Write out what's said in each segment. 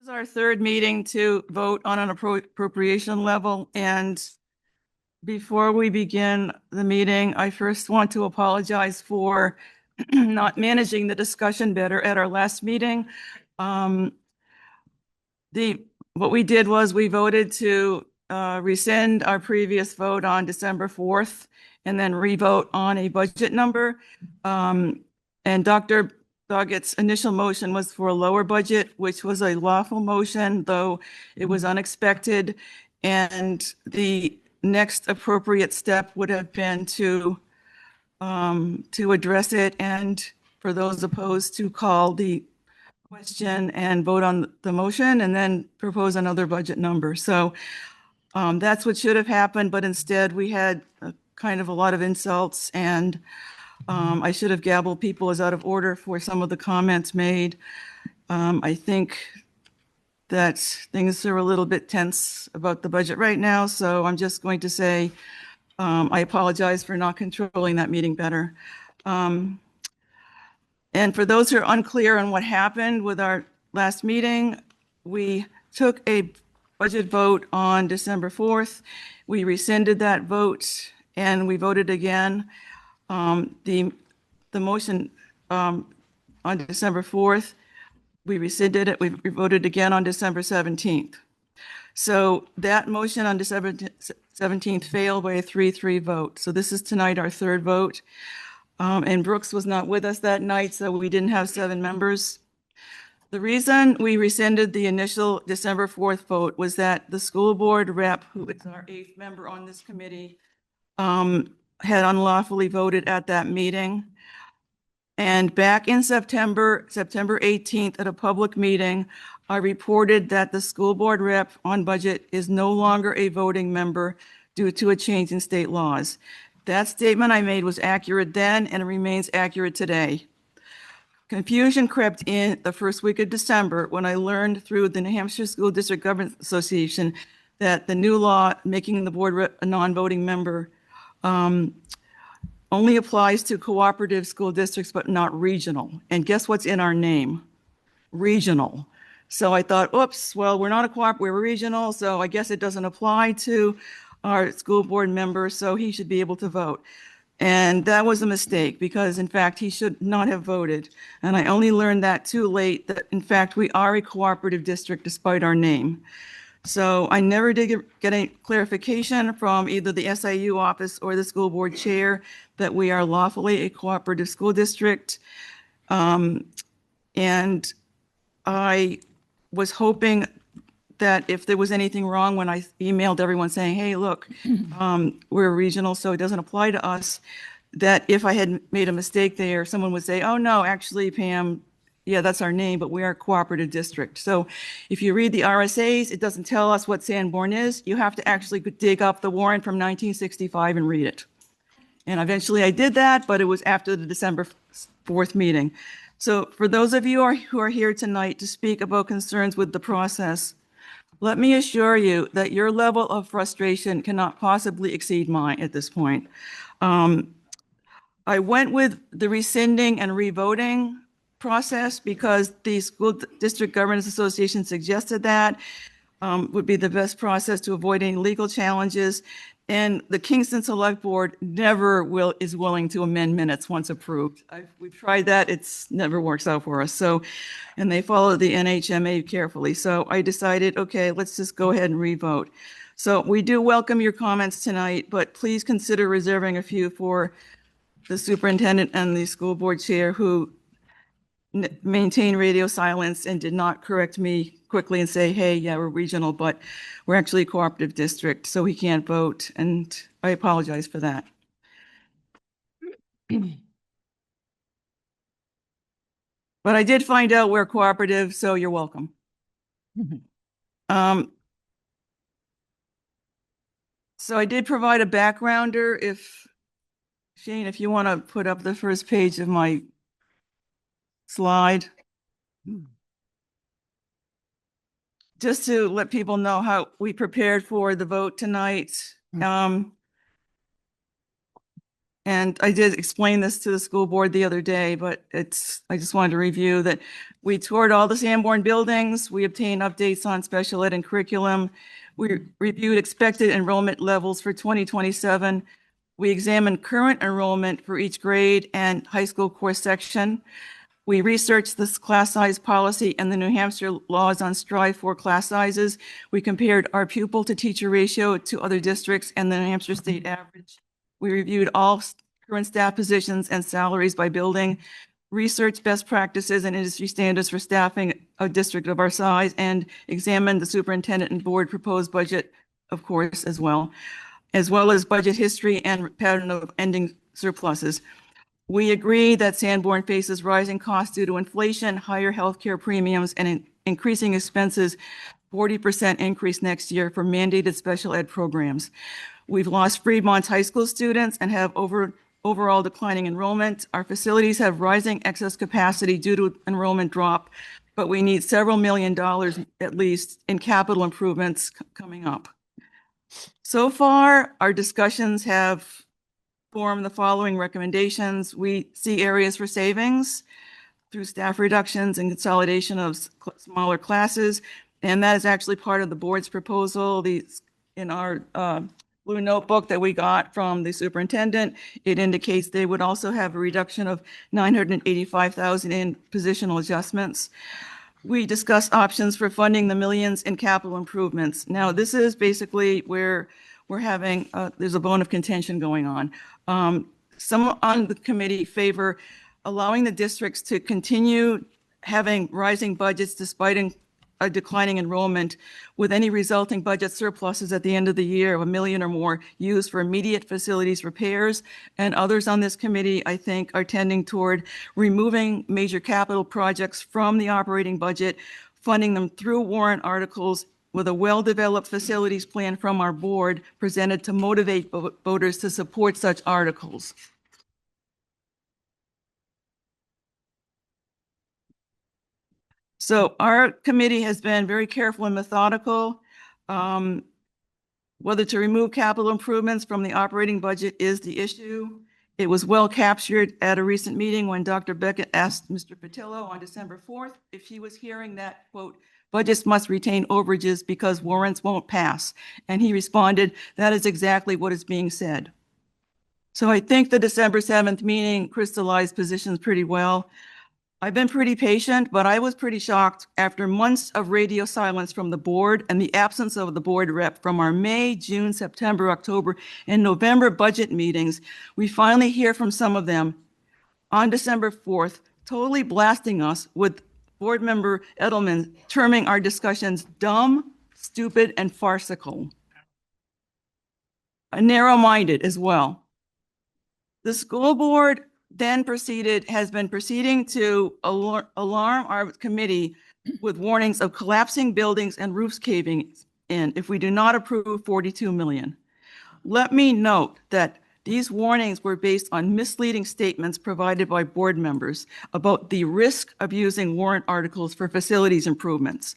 is our third meeting to vote on an appropriation level, and before we begin the meeting, I first want to apologize for not managing the discussion better at our last meeting. What we did was we voted to rescind our previous vote on December 4th and then revote on a budget number. And Dr. Doggett's initial motion was for a lower budget, which was a lawful motion, though it was unexpected. And the next appropriate step would have been to address it, and for those opposed, to call the question and vote on the motion and then propose another budget number. So that's what should have happened, but instead we had kind of a lot of insults, and I should have gabbled people as out of order for some of the comments made. I think that things are a little bit tense about the budget right now, so I'm just going to say I apologize for not controlling that meeting better. And for those who are unclear on what happened with our last meeting, we took a budget vote on December 4th. We rescinded that vote and we voted again. The motion on December 4th, we rescinded it. We voted again on December 17th. So that motion on December 17th failed by a 3-3 vote. So this is tonight our third vote. And Brooks was not with us that night, so we didn't have 7 members. The reason we rescinded the initial December 4th vote was that the school board rep, who is our 8th member on this committee, had unlawfully voted at that meeting. And back in September 18th, at a public meeting, I reported that the school board rep on budget is no longer a voting member due to a change in state laws. That statement I made was accurate then and it remains accurate today. Confusion crept in the first week of December when I learned through the New Hampshire School District Government Association that the new law making the board a non-voting member only applies to cooperative school districts, but not regional. And guess what's in our name? Regional. So I thought, oops, well, we're not a cooperative, we're regional, so I guess it doesn't apply to our school board member, so he should be able to vote. And that was a mistake because in fact, he should not have voted. And I only learned that too late that in fact, we are a cooperative district despite our name. So I never did get any clarification from either the SIU office or the school board chair that we are lawfully a cooperative school district. And I was hoping that if there was anything wrong when I emailed everyone saying, hey, look, we're regional, so it doesn't apply to us, that if I had made a mistake there, someone would say, oh, no, actually, Pam, yeah, that's our name, but we are a cooperative district. So if you read the RSAs, it doesn't tell us what Sanborn is. You have to actually dig up the warrant from 1965 and read it. And eventually I did that, but it was after the December 4th meeting. So for those of you who are here tonight to speak about concerns with the process, let me assure you that your level of frustration cannot possibly exceed mine at this point. I went with the rescinding and revoting process because the School District Governors Association suggested that would be the best process to avoid any legal challenges. And the Kingston Select Board never is willing to amend minutes once approved. We've tried that, it's never works out for us. So, and they follow the NHMA carefully. So I decided, okay, let's just go ahead and revote. So we do welcome your comments tonight, but please consider reserving a few for the superintendent and the school board chair who maintain radio silence and did not correct me quickly and say, hey, yeah, we're regional, but we're actually a cooperative district, so he can't vote. And I apologize for that. But I did find out we're cooperative, so you're welcome. So I did provide a backgrounder. If Shane, if you want to put up the first page of my slide. Just to let people know how we prepared for the vote tonight. And I did explain this to the school board the other day, but I just wanted to review that we toured all the Sanborn buildings. We obtained updates on special ed and curriculum. We reviewed expected enrollment levels for 2027. We examined current enrollment for each grade and high school course section. We researched this class size policy and the New Hampshire laws on Strive for class sizes. We compared our pupil to teacher ratio to other districts and the New Hampshire state average. We reviewed all current staff positions and salaries by building, researched best practices and industry standards for staffing a district of our size, and examined the superintendent and board proposed budget, of course, as well as budget history and pattern of ending surpluses. We agree that Sanborn faces rising costs due to inflation, higher healthcare premiums, and increasing expenses, 40% increase next year for mandated special ed programs. We've lost Fremont's high school students and have overall declining enrollment. Our facilities have rising excess capacity due to enrollment drop, but we need several $1 million at least in capital improvements coming up. So far, our discussions have formed the following recommendations. We see areas for savings through staff reductions and consolidation of smaller classes, and that is actually part of the board's proposal. In our blue notebook that we got from the superintendent, it indicates they would also have a reduction of $985,000 in positional adjustments. We discuss options for funding the millions in capital improvements. Now, this is basically where we're having, there's a bone of contention going on. Some on the committee favor allowing the districts to continue having rising budgets despite a declining enrollment, with any resulting budget surpluses at the end of the year of $1 million or more used for immediate facilities repairs. And others on this committee, I think, are tending toward removing major capital projects from the operating budget, funding them through warrant articles with a well-developed facilities plan from our board presented to motivate voters to support such articles. So our committee has been very careful and methodical. Whether to remove capital improvements from the operating budget is the issue. It was well captured at a recent meeting when Dr. Beckett asked Mr. Patillo on December 4th if he was hearing that, quote, budgets must retain overages because warrants won't pass. And he responded, that is exactly what is being said. So I think the December 7th meeting crystallized positions pretty well. I've been pretty patient, but I was pretty shocked after months of radio silence from the board and the absence of the board rep from our May, June, September, October, and November budget meetings. We finally hear from some of them on December 4th, totally blasting us with board member Edelman terming our discussions dumb, stupid, and farcical. Narrow-minded as well. The school board then has been proceeding to alarm our committee with warnings of collapsing buildings and roofs caving in if we do not approve 42 million. Let me note that these warnings were based on misleading statements provided by board members about the risk of using warrant articles for facilities improvements,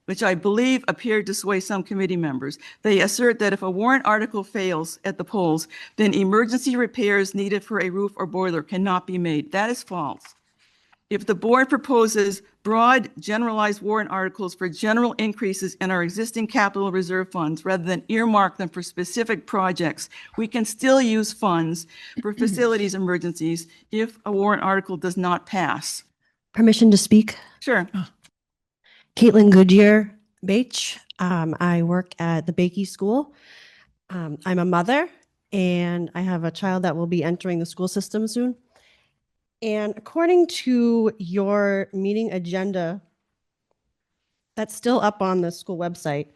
which I believe appeared to sway some committee members. They assert that if a warrant article fails at the polls, then emergency repairs needed for a roof or boiler cannot be made. That is false. If the board proposes broad, generalized warrant articles for general increases in our existing capital reserve funds rather than earmark them for specific projects, we can still use funds for facilities emergencies if a warrant article does not pass. Permission to speak? Sure. Caitlin Goodyear Bache. I work at the Bakey School. I'm a mother, and I have a child that will be entering the school system soon. And according to your meeting agenda, that's still up on the school website,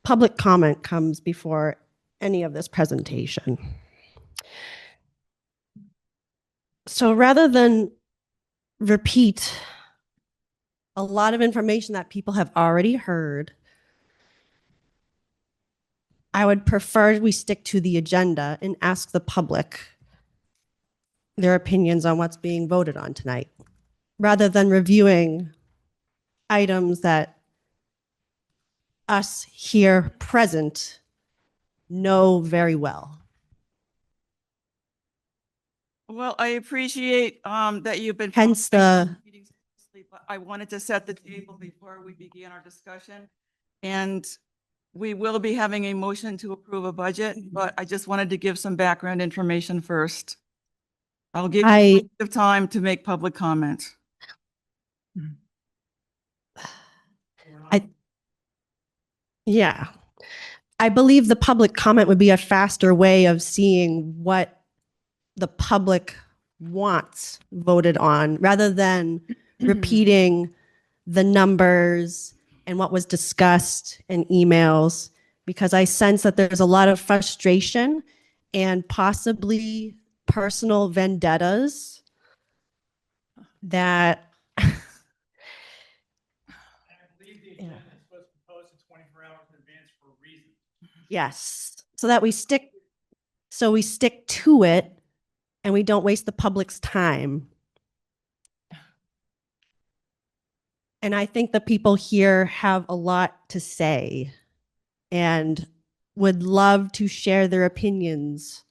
public comment comes before any of this presentation. So rather than repeat a lot of information that people have already heard, I would prefer we stick to the agenda and ask the public their opinions on what's being voted on tonight, rather than reviewing items that us here present know very well. Well, I appreciate that you've been. Hence following the- meetings closely, but I wanted to set the table before we began our discussion. And we will be having a motion to approve a budget, but I just wanted to give some background information first. I'll give you plenty of time to make public comment. Yeah. I believe the public comment would be a faster way of seeing what the public wants voted on rather than repeating the numbers and what was discussed in emails, because I sense that there's a lot of frustration and possibly personal vendettas that I believe the agenda is supposed to be posted 24 hours in advance for a reason. yes, so that we stick to it and we don't waste the public's time. And I think the people here have a lot to say and would love to share their opinions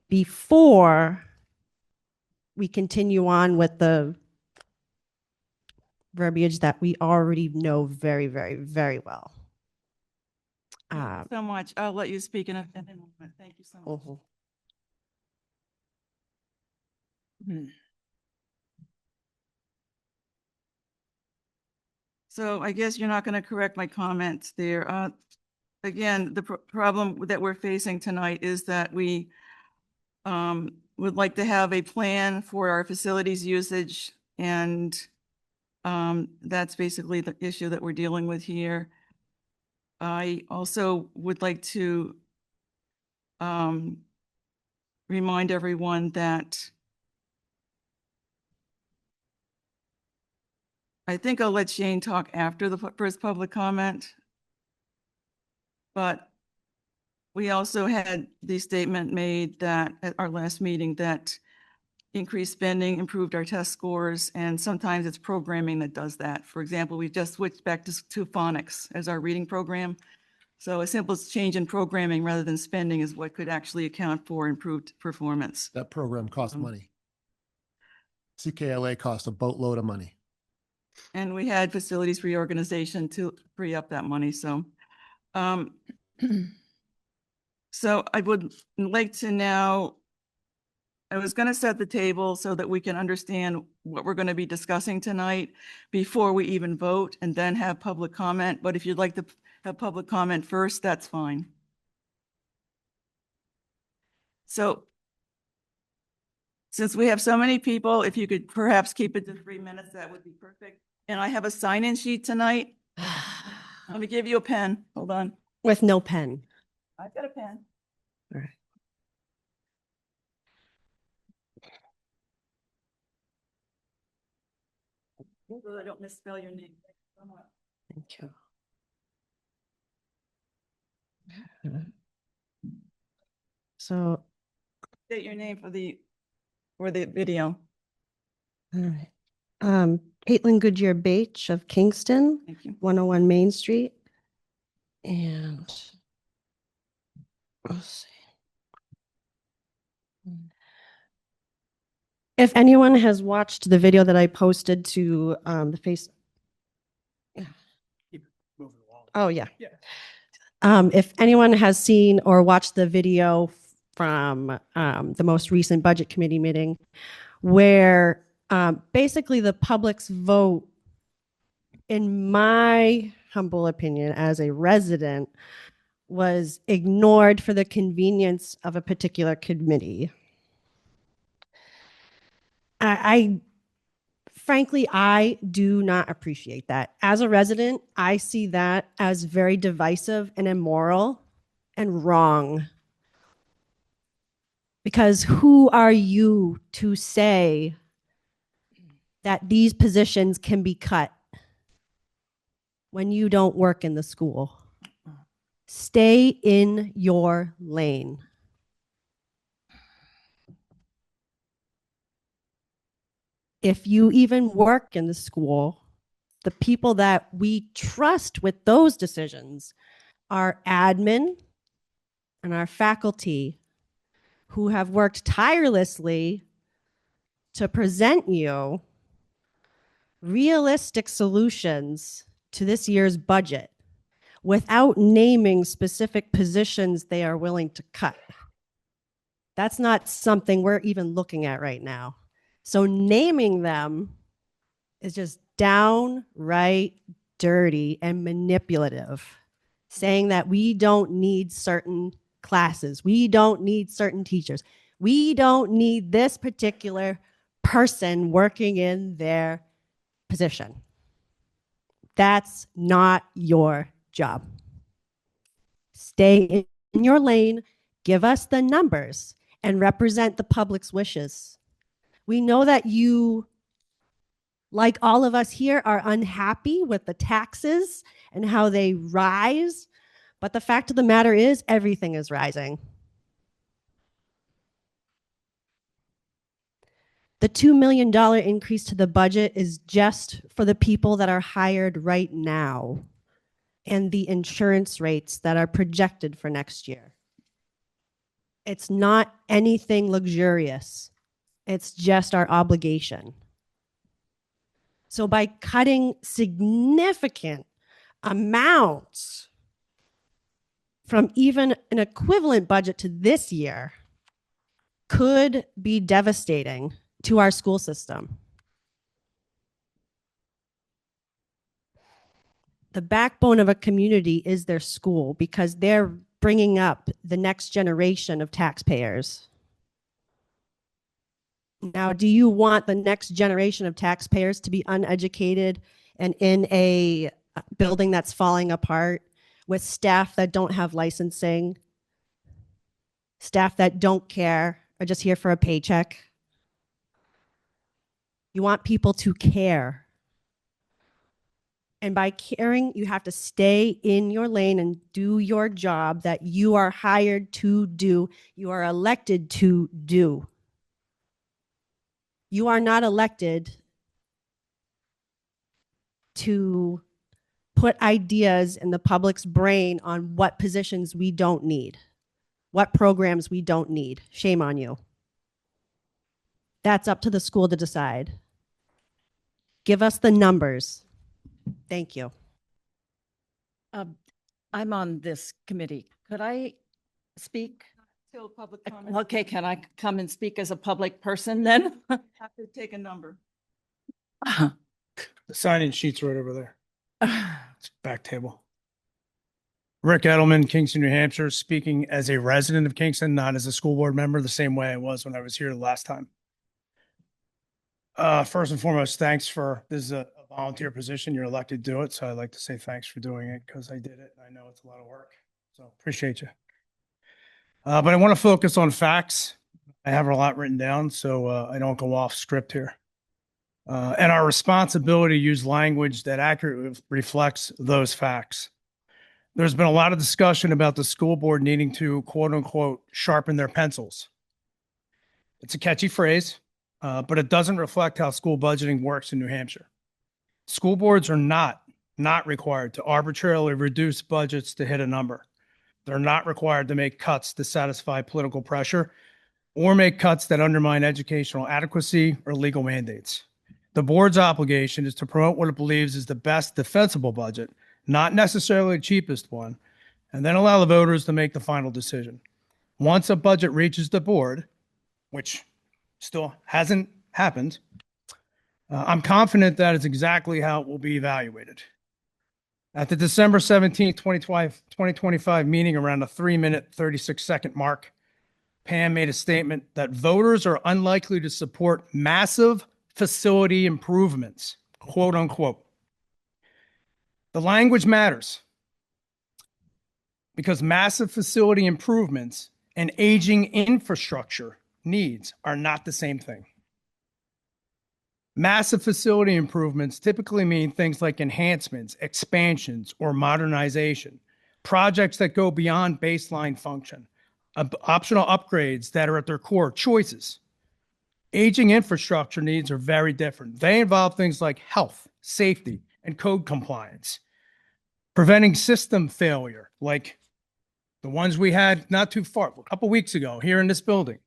before we continue on with the verbiage that we already know very, very, very well. Thank you so much. I'll let you speak in a moment. Thank you so much. So I guess you're not going to correct my comments there. Again, the problem that we're facing tonight is that we would like to have a plan for our facilities usage, and that's basically the issue that we're dealing with here. I also would like to remind everyone that I think I'll let Shane talk after the first public comment. But we also had the statement made that at our last meeting that increased spending improved our test scores, and sometimes it's programming that does that. For example, we just switched back to phonics as our reading program. So a simple change in programming rather than spending is what could actually account for improved performance. That program costs money. CKLA costs a boatload of money. And we had facilities reorganization to free up that money. So, so I would like to now, I was going to set the table so that we can understand what we're going to be discussing tonight before we even vote, and then have public comment. But if you'd like to have public comment first, that's fine. So since we have so many people, if you could perhaps keep it to 3 minutes, that would be perfect. And I have a sign-in sheet tonight. Let me give you a pen. Hold on. With no pen. I've got a pen. All right. So I don't misspell your name. Thank you. So, State your name for the video. all right. Caitlin Goodyear Bache of Kingston, Thank you. 101 Main Street. And let's see. If anyone has watched the video that I posted to the face. Keep moving along. Oh, yeah. Yeah. If anyone has seen or watched the video from the most recent budget committee meeting, where basically the public's vote, in my humble opinion as a resident, was ignored for the convenience of a particular committee. Frankly, I do not appreciate that. As a resident, I see that as very divisive and immoral and wrong. Because who are you to say that these positions can be cut when you don't work in the school? Stay in your lane. If you even work in the school, the people that we trust with those decisions are admin and our faculty, who have worked tirelessly to present you realistic solutions to this year's budget without naming specific positions they are willing to cut. That's not something we're even looking at right now. So naming them is just downright dirty and manipulative, saying that we don't need certain classes, we don't need certain teachers, we don't need this particular person working in their position. That's not your job. Stay in your lane, give us the numbers, and represent the public's wishes. We know that you, like all of us here, are unhappy with the taxes and how they rise, but the fact of the matter is everything is rising. The $2 million increase to the budget is just for the people that are hired right now and the insurance rates that are projected for next year. It's not anything luxurious. It's just our obligation. So by cutting significant amounts from even an equivalent budget to this year could be devastating to our school system. The backbone of a community is their school because they're bringing up the next generation of taxpayers. Now, do you want the next generation of taxpayers to be uneducated and in a building that's falling apart with staff that don't have licensing, staff that don't care, are just here for a paycheck? You want people to care. And by caring, you have to stay in your lane and do your job that you are hired to do, you are elected to do. You are not elected to put ideas in the public's brain on what positions we don't need, what programs we don't need. Shame on you. That's up to the school to decide. Give us the numbers. Thank you. I'm on this committee. Could I speak? Till public comment. Okay, can I come and speak as a public person then? Have to take a number. The sign-in sheet's right over there. It's back table. Rick Edelman, Kingston, New Hampshire, speaking as a resident of Kingston, not as a school board member, the same way I was when I was here the last time. First and foremost, thanks for, this is a volunteer position. You're elected to do it. So I'd like to say thanks for doing it because I did it. And I know it's a lot of work. So appreciate you. But I want to focus on facts. I have a lot written down, so I don't go off script here. And our responsibility to use language that accurately reflects those facts. There's been a lot of discussion about the school board needing to, quote unquote, sharpen their pencils. It's a catchy phrase, but it doesn't reflect how school budgeting works in New Hampshire. School boards are not required to arbitrarily reduce budgets to hit a number. They're not required to make cuts to satisfy political pressure or make cuts that undermine educational adequacy or legal mandates. The board's obligation is to promote what it believes is the best defensible budget, not necessarily the cheapest one, and then allow the voters to make the final decision. Once a budget reaches the board, which still hasn't happened, I'm confident that is exactly how it will be evaluated. At the December 17th, 2025 meeting, around the 3-minute, 36-second mark, Pam made a statement that voters are unlikely to support massive facility improvements, quote unquote. The language matters because massive facility improvements and aging infrastructure needs are not the same thing. Massive facility improvements typically mean things like enhancements, expansions, or modernization, projects that go beyond baseline function, optional upgrades that are at their core choices. Aging infrastructure needs are very different. They involve things like health, safety, and code compliance, preventing system failure, like the ones we had not too far, a couple weeks ago here in this building,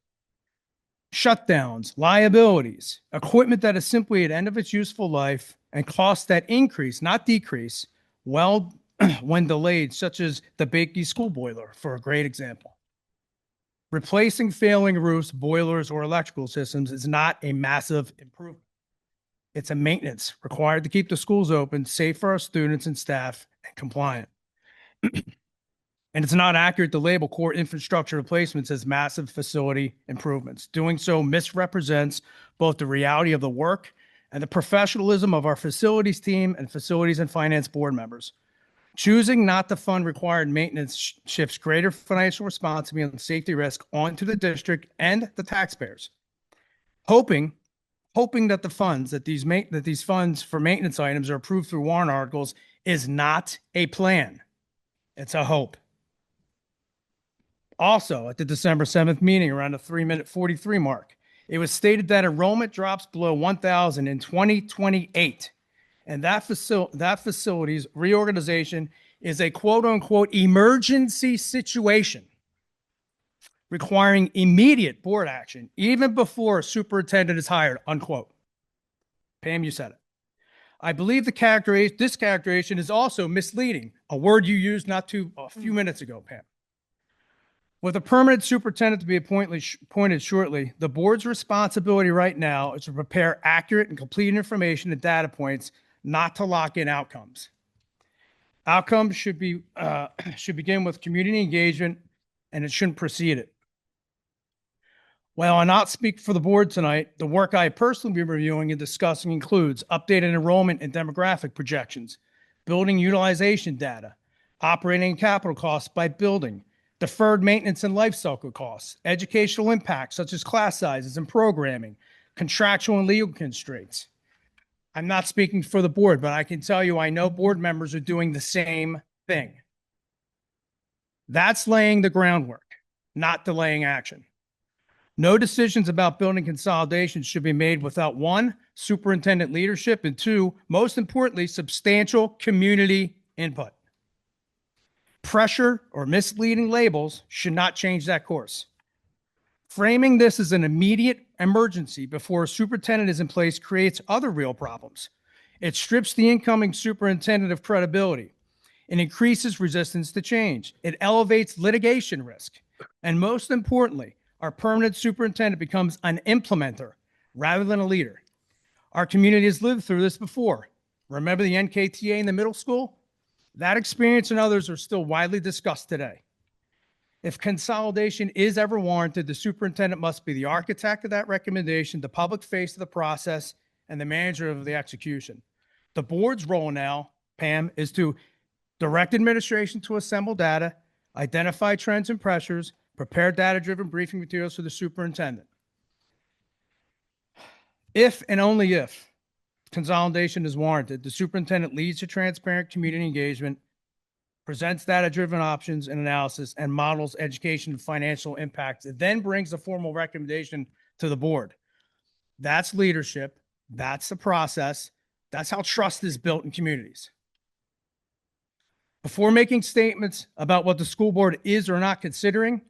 shutdowns, liabilities, equipment that is simply at end of its useful life, and costs that increase, not decrease, well, when delayed, such as the Bakey school boiler, for a great example. Replacing failing roofs, boilers, or electrical systems is not a massive improvement. It's a maintenance required to keep the schools open, safe for our students and staff, and compliant. And it's not accurate to label core infrastructure replacements as massive facility improvements. Doing so misrepresents both the reality of the work and the professionalism of our facilities team and facilities and finance board members. Choosing not to fund required maintenance shifts greater financial responsibility and safety risk onto the district and the taxpayers. Hoping that these funds for maintenance items are approved through warrant articles is not a plan. It's a hope. Also, at the December 7th meeting, around the 3-minute 43 mark, it was stated that enrollment drops below 1,000 in 2028, and that facility's reorganization is a quote-unquote emergency situation requiring immediate board action, even before a superintendent is hired, unquote. Pam, you said it. I believe this characterization is also misleading, a word you used a few minutes ago, Pam. With a permanent superintendent to be appointed shortly, the board's responsibility right now is to prepare accurate and complete information and data points, not to lock in outcomes. Outcomes should begin with community engagement, and it shouldn't precede it. While I not speak for the board tonight, the work I personally be reviewing and discussing includes updated enrollment and demographic projections, building utilization data, operating and capital costs by building, deferred maintenance and life cycle costs, educational impacts such as class sizes and programming, contractual and legal constraints. I'm not speaking for the board, but I can tell you I know board members are doing the same thing. That's laying the groundwork, not delaying action. No decisions about building consolidation should be made without, one, superintendent leadership, and two, most importantly, substantial community input. Pressure or misleading labels should not change that course. Framing this as an immediate emergency before a superintendent is in place creates other real problems. It strips the incoming superintendent of credibility. It increases resistance to change. It elevates litigation risk. And most importantly, our permanent superintendent becomes an implementer rather than a leader. Our community has lived through this before. Remember the NKTA in the middle school? That experience and others are still widely discussed today. If consolidation is ever warranted, the superintendent must be the architect of that recommendation, the public face of the process, and the manager of the execution. The board's role now, Pam, is to direct administration to assemble data, identify trends and pressures, prepare data-driven briefing materials for the superintendent. If and only if consolidation is warranted, the superintendent leads to transparent community engagement, presents data-driven options and analysis, and models education and financial impacts. It then brings a formal recommendation to the board. That's leadership. That's the process. That's how trust is built in communities. Before making statements about what the school board is or not considering,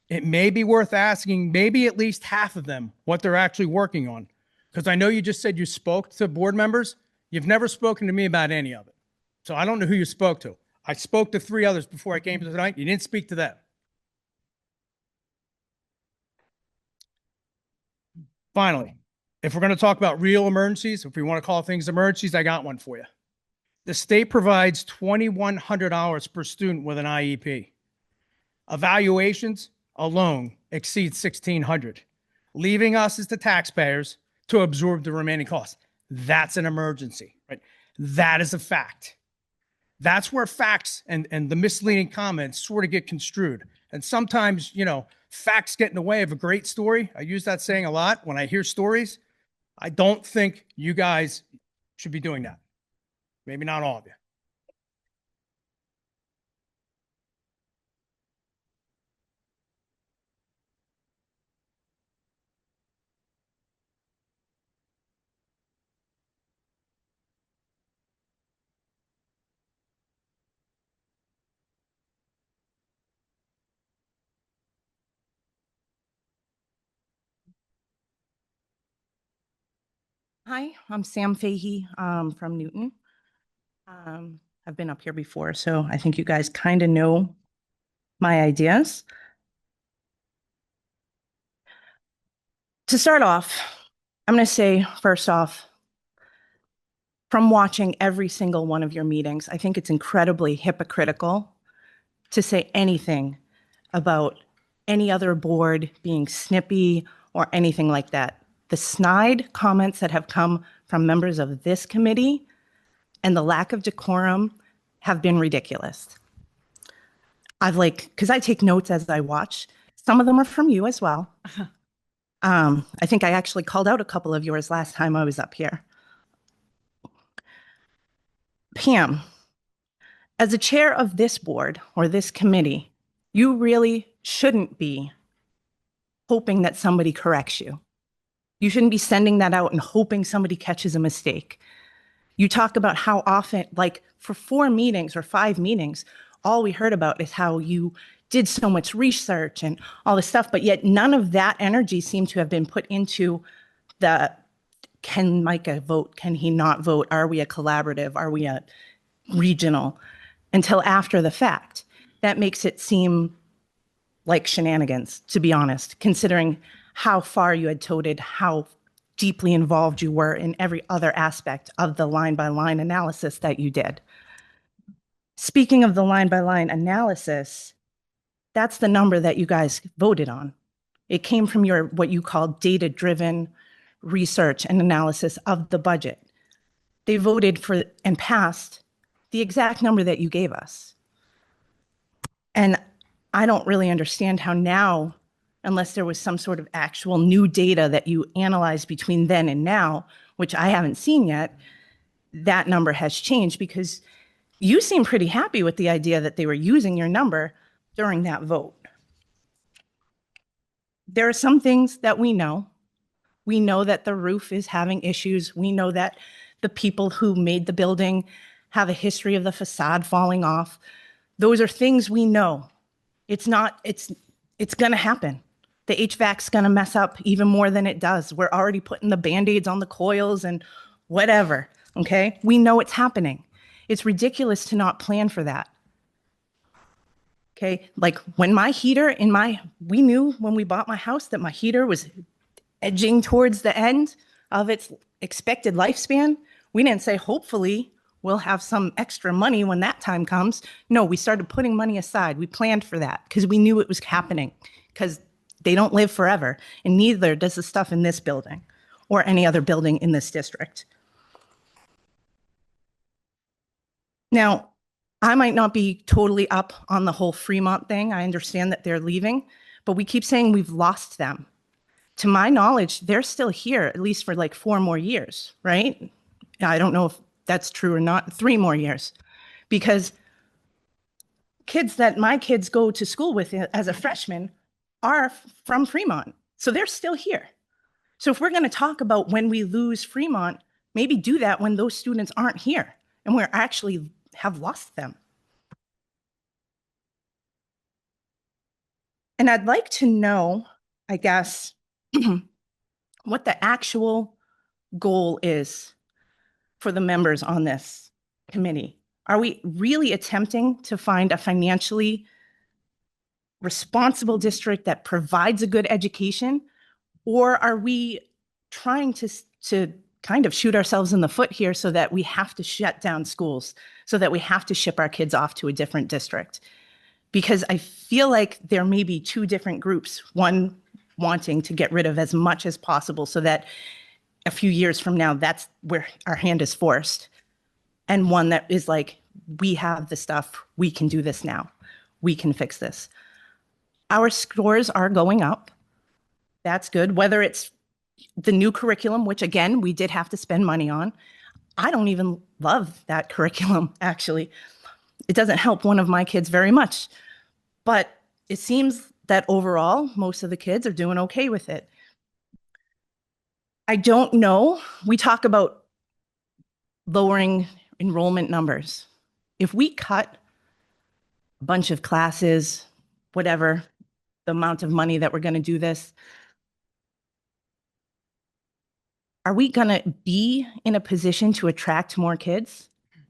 it may be worth asking maybe at least half of them what they're actually working on. Because I know you just said you spoke to board members. You've never spoken to me about any of it. So I don't know who you spoke to. I spoke to 3 others before I came to tonight. You didn't speak to them. Finally, if we're going to talk about real emergencies, if we want to call things emergencies, I got one for you. The state provides $2,100 per student with an IEP. Evaluations alone exceed $1,600, leaving us as the taxpayers to absorb the remaining costs. That's an emergency, right? That is a fact. That's where facts and the misleading comments sort of get construed. And sometimes, facts get in the way of a great story. I use that saying a lot. When I hear stories, I don't think you guys should be doing that. Maybe not all of you. Hi, I'm Sam Fahey from Newton. I've been up here before, so I think you guys kind of know my ideas. To start off, I'm going to say first off, from watching every single one of your meetings, I think it's incredibly hypocritical to say anything about any other board being snippy or anything like that. The snide comments that have come from members of this committee and the lack of decorum have been ridiculous. Because I take notes as I watch. Some of them are from you as well. I think I actually called out a couple of yours last time I was up here. Pam, as a chair of this board or this committee, you really shouldn't be hoping that somebody corrects you. You shouldn't be sending that out and hoping somebody catches a mistake. You talk about how often, like for 4 meetings or 5 meetings, all we heard about is how you did so much research and all this stuff, but yet none of that energy seemed to have been put into the, can Micah vote? Can he not vote? Are we a collaborative? Are we a regional? Until after the fact. That makes it seem like shenanigans, to be honest, considering how far you had toted, how deeply involved you were in every other aspect of the line-by-line analysis that you did. Speaking of the line-by-line analysis, that's the number that you guys voted on. It came from your, what you call data-driven research and analysis of the budget. They voted for and passed the exact number that you gave us. And I don't really understand how now, unless there was some sort of actual new data that you analyzed between then and now, which I haven't seen yet, that number has changed, because you seem pretty happy with the idea that they were using your number during that vote. There are some things that we know. We know that the roof is having issues. We know that the people who made the building have a history of the facade falling off. Those are things we know. It's going to happen. The HVAC's going to mess up even more than it does. We're already putting the Band-Aids on the coils and whatever, okay? We know it's happening. It's ridiculous to not plan for that. Okay, like when my heater we knew when we bought my house that my heater was edging towards the end of its expected lifespan. We didn't say, hopefully we'll have some extra money when that time comes. No, we started putting money aside. We planned for that because we knew it was happening, because they don't live forever, and neither does the stuff in this building or any other building in this district. Now, I might not be totally up on the whole Fremont thing. I understand that they're leaving, but we keep saying we've lost them. To my knowledge, they're still here, at least for like 4 more years, right? I don't know if that's true or not, 3 more years, because kids that my kids go to school with as a freshman are from Fremont. So they're still here. So if we're going to talk about when we lose Fremont, maybe do that when those students aren't here and we're actually have lost them. And I'd like to know, I guess, what the actual goal is for the members on this committee. Are we really attempting to find a financially responsible district that provides a good education? Or are we trying to kind of shoot ourselves in the foot here so that we have to shut down schools, so that we have to ship our kids off to a different district? Because I feel like there may be 2 different groups, one wanting to get rid of as much as possible so that a few years from now, that's where our hand is forced. And one that is like, we have the stuff, we can do this now. We can fix this. Our scores are going up. That's good. Whether it's the new curriculum, which again, we did have to spend money on. I don't even love that curriculum, actually. It doesn't help one of my kids very much. But it seems that overall, most of the kids are doing okay with it. I don't know. We talk about lowering enrollment numbers. If we cut a bunch of classes, whatever, the amount of money that we're going to do this, are we going to be in a position to attract more kids,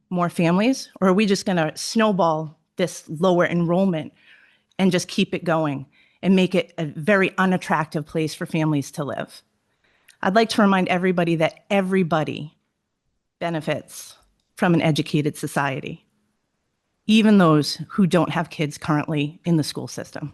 more families, or are we just going to snowball this lower enrollment and just keep it going and make it a very unattractive place for families to live? I'd like to remind everybody that everybody benefits from an educated society, even those who don't have kids currently in the school system.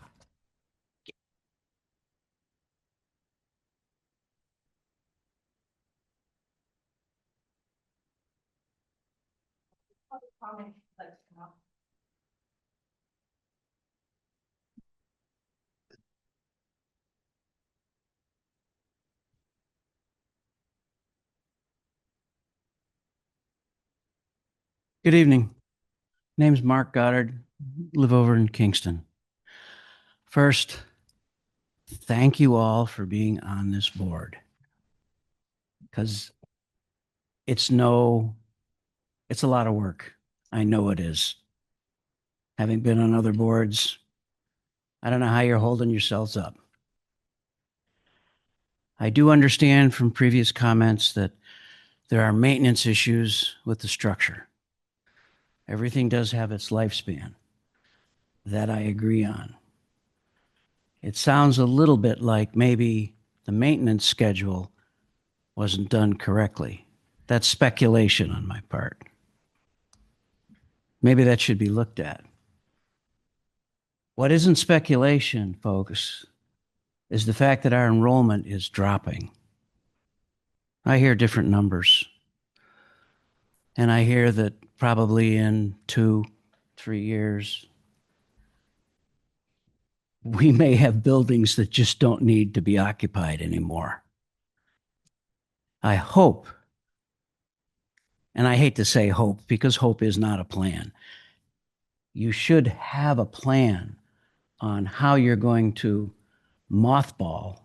Good evening. Name's Mark Goddard. Live over in Kingston. First, thank you all for being on this board, because it's a lot of work. I know it is. Having been on other boards, I don't know how you're holding yourselves up. I do understand from previous comments that there are maintenance issues with the structure. Everything does have its lifespan. That I agree on. It sounds a little bit like maybe the maintenance schedule wasn't done correctly. That's speculation on my part. Maybe that should be looked at. What isn't speculation, folks, is the fact that our enrollment is dropping. I hear different numbers. And I hear that probably in 2-3 years, we may have buildings that just don't need to be occupied anymore. I hope, and I hate to say hope because hope is not a plan. You should have a plan on how you're going to mothball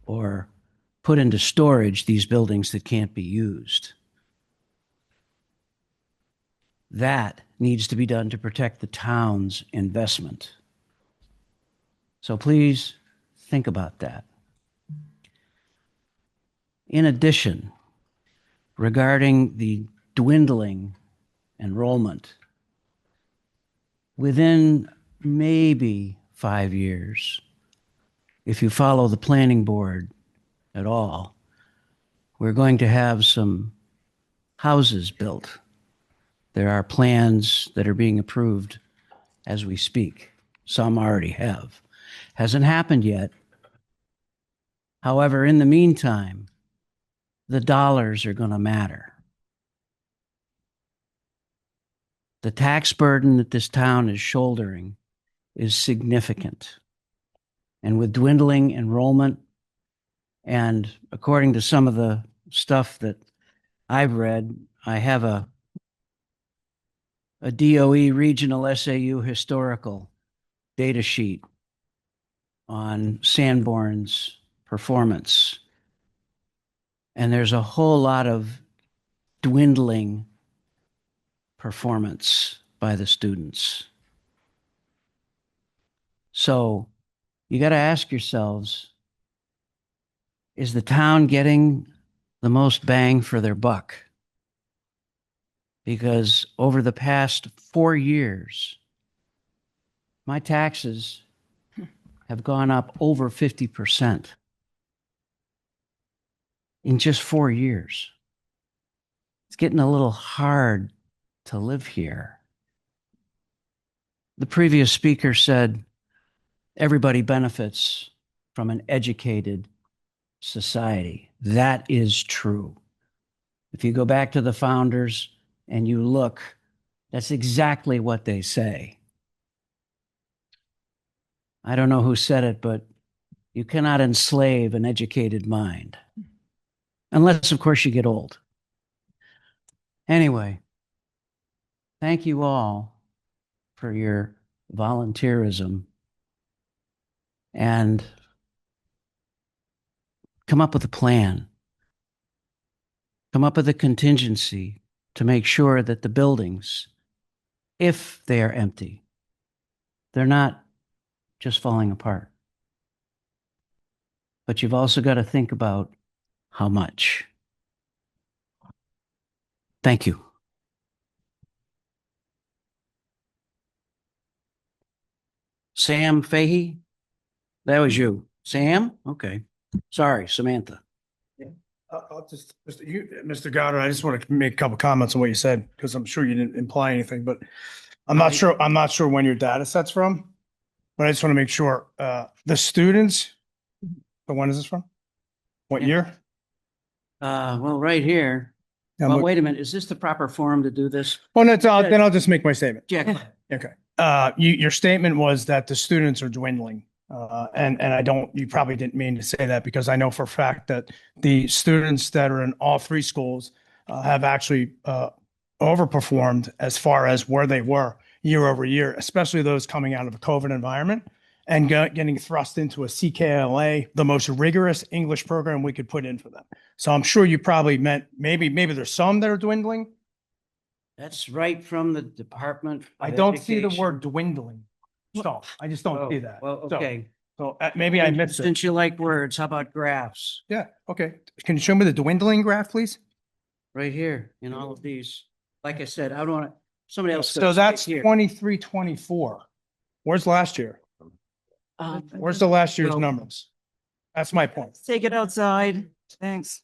or put into storage these buildings that can't be used. That needs to be done to protect the town's investment. So please think about that. In addition, regarding the dwindling enrollment, within maybe 5 years, if you follow the planning board at all, we're going to have some houses built. There are plans that are being approved as we speak. Some already have. Hasn't happened yet. However, in the meantime, the dollars are going to matter. The tax burden that this town is shouldering is significant. And with dwindling enrollment, and according to some of the stuff that I've read, I have a DOE regional SAU historical data sheet on Sanborn's performance. And there's a whole lot of dwindling performance by the students. So you got to ask yourselves, is the town getting the most bang for their buck? Because over the past 4 years, my taxes have gone up over 50% in just 4 years. It's getting a little hard to live here. The previous speaker said everybody benefits from an educated society. That is true. If you go back to the founders and you look, that's exactly what they say. I don't know who said it, but you cannot enslave an educated mind. Unless, of course, you get old. Anyway, thank you all for your volunteerism, and come up with a plan. Come up with a contingency to make sure that the buildings, if they are empty, they're not just falling apart. But you've also got to think about how much. Thank you. Sam Fahey? That was you. Sam? Okay. Sorry, Samantha. I'll just, Mr. Goddard, I just want to make a couple comments on what you said, because I'm sure you didn't imply anything, but I'm not sure when your data set's from, but I just want to make sure, the students, but when is this from? What Yeah. year? Well, right here. Yeah, Well, look- wait a minute. Is this the proper forum to do this? Well, no, then I'll just make my statement. Jack, Okay. Your statement was that the students are dwindling. And I don't, you probably didn't mean to say that, because I know for a fact that the students that are in all three schools have actually overperformed as far as where they were year over year, especially those coming out of a COVID environment and getting thrust into a CKLA, the most rigorous English program we could put in for them. So I'm sure you probably meant maybe there's some that are dwindling. that's right from the Department. of I don't see the Education. word dwindling. So I just don't see that. Well, So- okay. So maybe I missed it. Since you like words, how about graphs? Yeah, okay. Can you show me the dwindling graph, please? Right here in all of these. Like I said, I don't want to, somebody else. So that's here. 23, 24. Where's last year? Where's the last year's Well- numbers? That's my point. Take it outside. Thanks.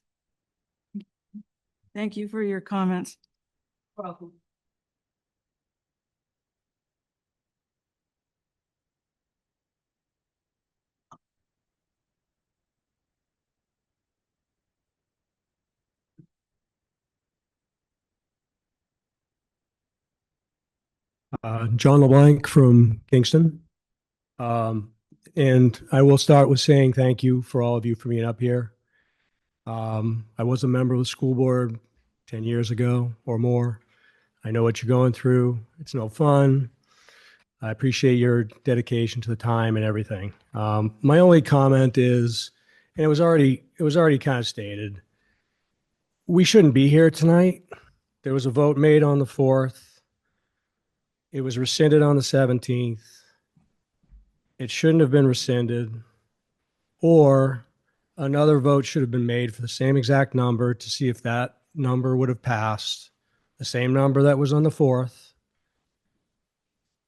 Thank you for your comments. John LeBlanc from Kingston. And I will start with saying thank you for all of you for being up here. I was a member of the school board 10 years ago or more. I know what you're going through. It's no fun. I appreciate your dedication to the time and everything. My only comment is, and it was already kind of stated, we shouldn't be here tonight. There was a vote made on the 4th. It was rescinded on the 17th. It shouldn't have been rescinded, or another vote should have been made for the same exact number to see if that number would have passed, the same number that was on the 4th.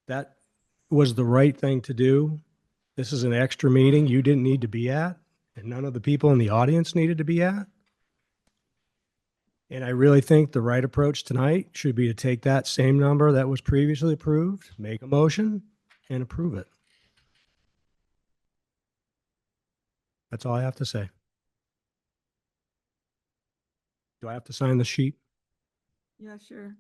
That was the right thing to do. This is an extra meeting you didn't need to be at, and none of the people in the audience needed to be at. And I really think the right approach tonight should be to take that same number that was previously approved, make a motion, and approve it. That's all I have to say. Do I have to sign the sheet? Yeah, sure.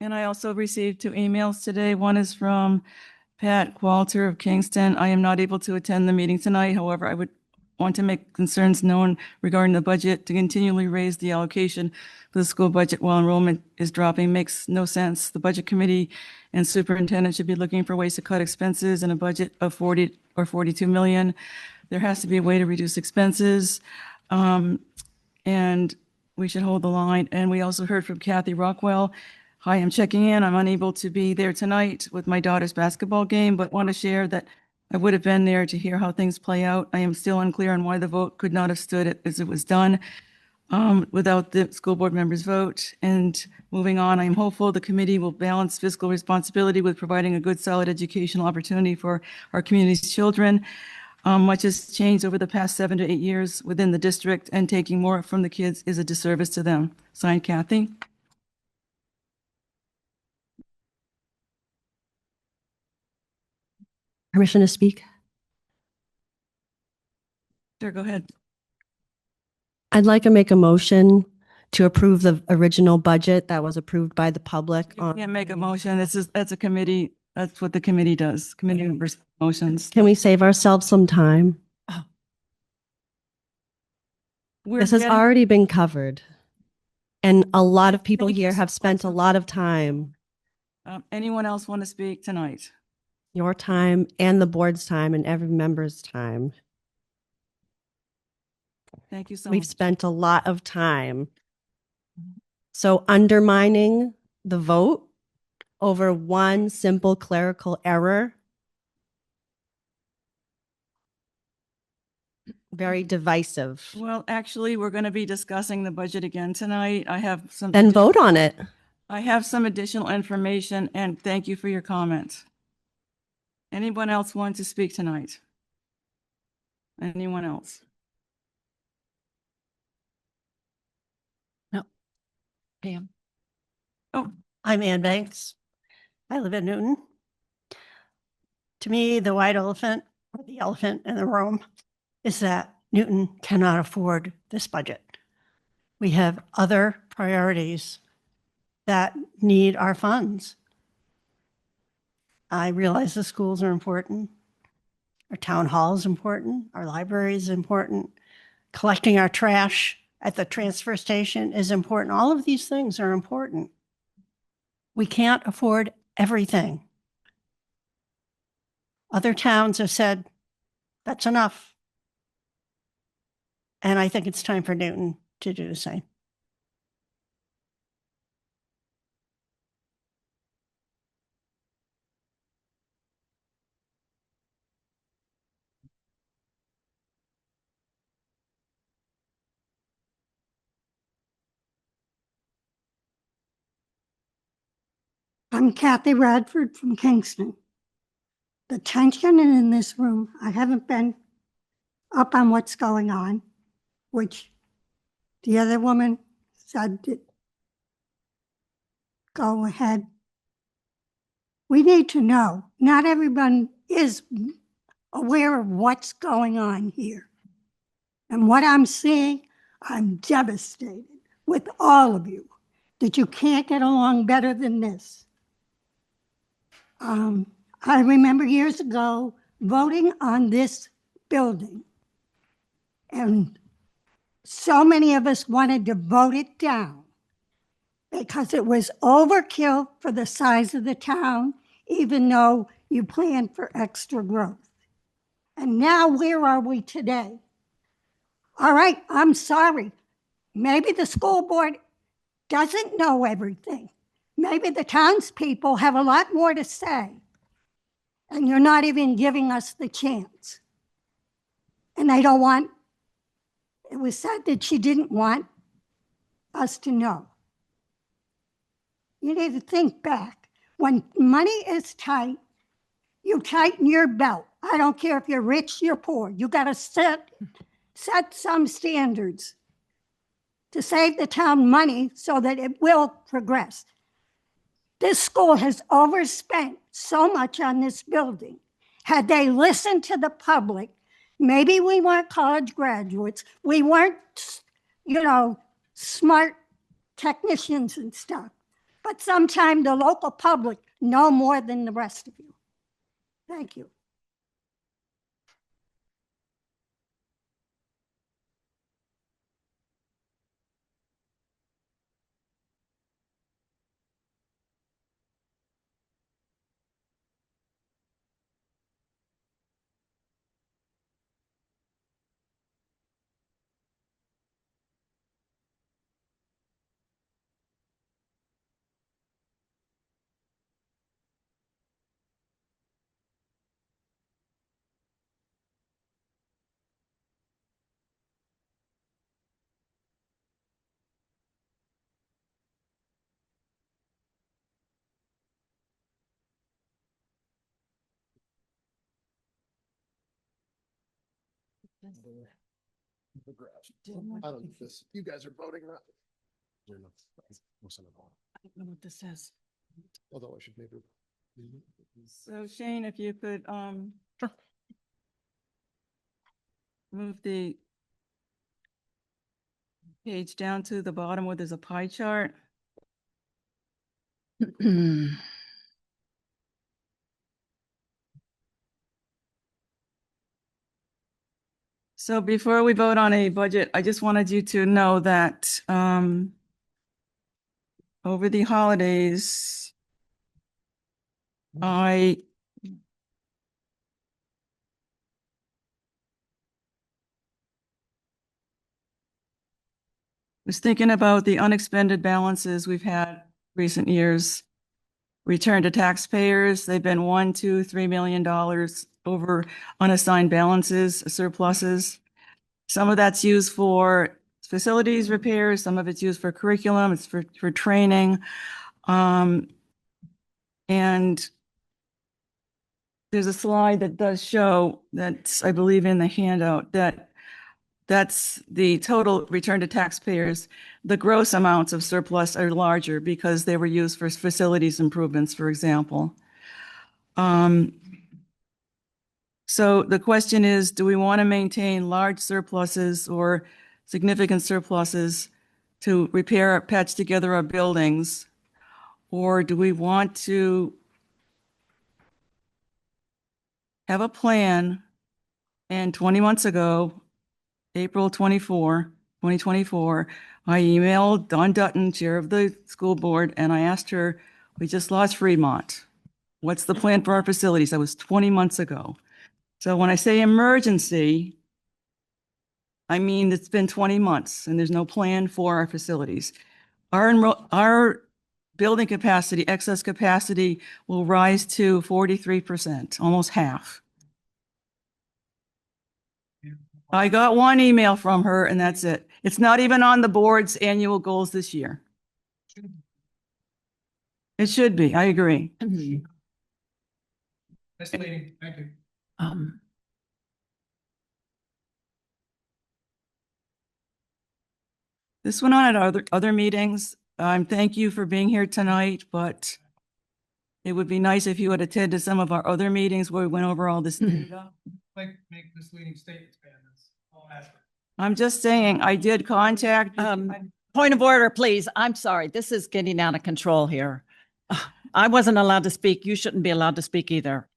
And I also received 2 emails today. One is from Pat Walter of Kingston. I am not able to attend the meeting tonight. However, I would want to make concerns known regarding the budget. To continually raise the allocation for the school budget while enrollment is dropping makes no sense. The budget committee and superintendent should be looking for ways to cut expenses in a budget of 40 or 42 million. There has to be a way to reduce expenses. And we should hold the line. And we also heard from Kathy Rockwell. Hi, I'm checking in. I'm unable to be there tonight with my daughter's basketball game, but want to share that I would have been there to hear how things play out. I am still unclear on why the vote could not have stood as it was done without the school board members' vote. And moving on, I am hopeful the committee will balance fiscal responsibility with providing a good, solid educational opportunity for our community's children. Much has changed over the past 7 to 8 years within the district, and taking more from the kids is a disservice to them. Signed, Kathy. Permission to speak? Sure, go ahead. I'd like to make a motion to approve the original budget that was approved by the public. You can't make a motion. That's a committee. That's what the committee does. Committee members motions. Can we save ourselves some time? We're This has getting- already been covered. And a lot of people Thank you here so have spent a much. lot of time, Anyone else want to speak tonight? your time and the board's time and every member's time. Thank you so We've much. spent a lot of time. So undermining the vote over one simple clerical error, very divisive. Well, actually, we're going to be discussing the budget again tonight. I have some. Then vote on it. I have some additional information, and thank you for your comments. Anyone else want to speak tonight? Anyone else? Pam. Oh, I'm Ann Banks. I live in Newton. To me, the white elephant or the elephant in the room is that Newton cannot afford this budget. We have other priorities that need our funds. I realize the schools are important. Our town hall is important. Our library is important. Collecting our trash at the transfer station is important. All of these things are important. We can't afford everything. Other towns have said, that's enough. And I think it's time for Newton to do the same. I'm Kathy Radford from Kingston. The tension in this room, I haven't been up on what's going on, which the other woman said, go ahead. We need to know. Not everyone is aware of what's going on here. And what I'm seeing, I'm devastated with all of you that you can't get along better than this. I remember years ago voting on this building, and so many of us wanted to vote it down because it was overkill for the size of the town, even though you planned for extra growth. And now where are we today? All right, I'm sorry. Maybe the school board doesn't know everything. Maybe the townspeople have a lot more to say, and you're not even giving us the chance. And they don't want, it was said that she didn't want us to know. You need to think back. When money is tight, you tighten your belt. I don't care if you're rich, you're poor. You got to set some standards to save the town money so that it will progress. This school has overspent so much on this building. Had they listened to the public, maybe we weren't college graduates. We weren't, smart technicians and stuff. But sometimes the local public know more than the rest of you. Thank you. I don't know this. You guys are voting right. I don't know what this says. Although I should maybe. so Shane, if you could move the page down to the bottom where there's a pie chart. So before we vote on a budget, I just wanted you to know that over the holidays, I was thinking about the unexpended balances we've had recent years. Return to taxpayers, they've been $1, $2, $3 million over unassigned balances, surpluses. Some of that's used for facilities repairs, some of it's used for curriculum, it's for training. And there's a slide that does show that's, I believe, in the handout, that's the total return to taxpayers. The gross amounts of surplus are larger because they were used for facilities improvements, for example. So the question is, do we want to maintain large surpluses or significant surpluses to repair, patch together our buildings? Or do we want to have a plan? And 20 months ago, April 2024, I emailed Dawn Dutton, chair of the school board, and I asked her, we just lost Fremont. What's the plan for our facilities? That was 20 months ago. So when I say emergency, I mean, it's been 20 months and there's no plan for our facilities. Our building capacity, excess capacity will rise to 43%, almost half. I got one email from her and that's it. It's not even on the board's annual goals this year. It should be, I agree. Misleading. Thank you. This went on at other meetings. Thank you for being here tonight, but it would be nice if you had attended some of our other meetings where we went over all this data. Like, make misleading statements, man. That's all I'm asking. I'm just saying, I did contact. Point of order, please. I'm sorry. This is getting out of control here. I wasn't allowed to speak. You shouldn't be allowed to speak either.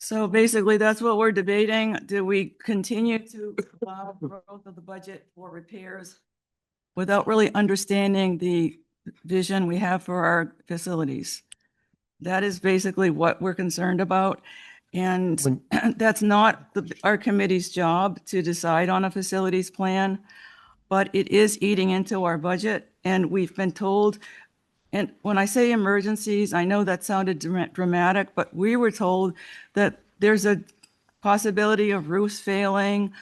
So basically, that's what we're debating. Do we continue to allow growth of the budget for repairs without really understanding the vision we have for our facilities? That is basically what we're concerned about. And that's not our committee's job to decide on a facilities plan, but it is eating into our budget. And we've been told, and when I say emergencies, I know that sounded dramatic, but we were told that there's a possibility of roofs failing,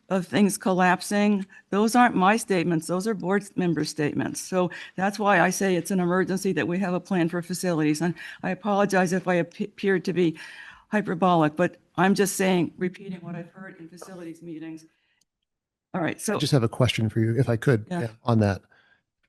of things collapsing. Those aren't my statements. Those are board member statements. So that's why I say it's an emergency that we have a plan for facilities. And I apologize if I appeared to be hyperbolic, but I'm just saying, repeating what I've heard in facilities meetings. All right, so. I just have a question for you, if I could, Yeah. on that.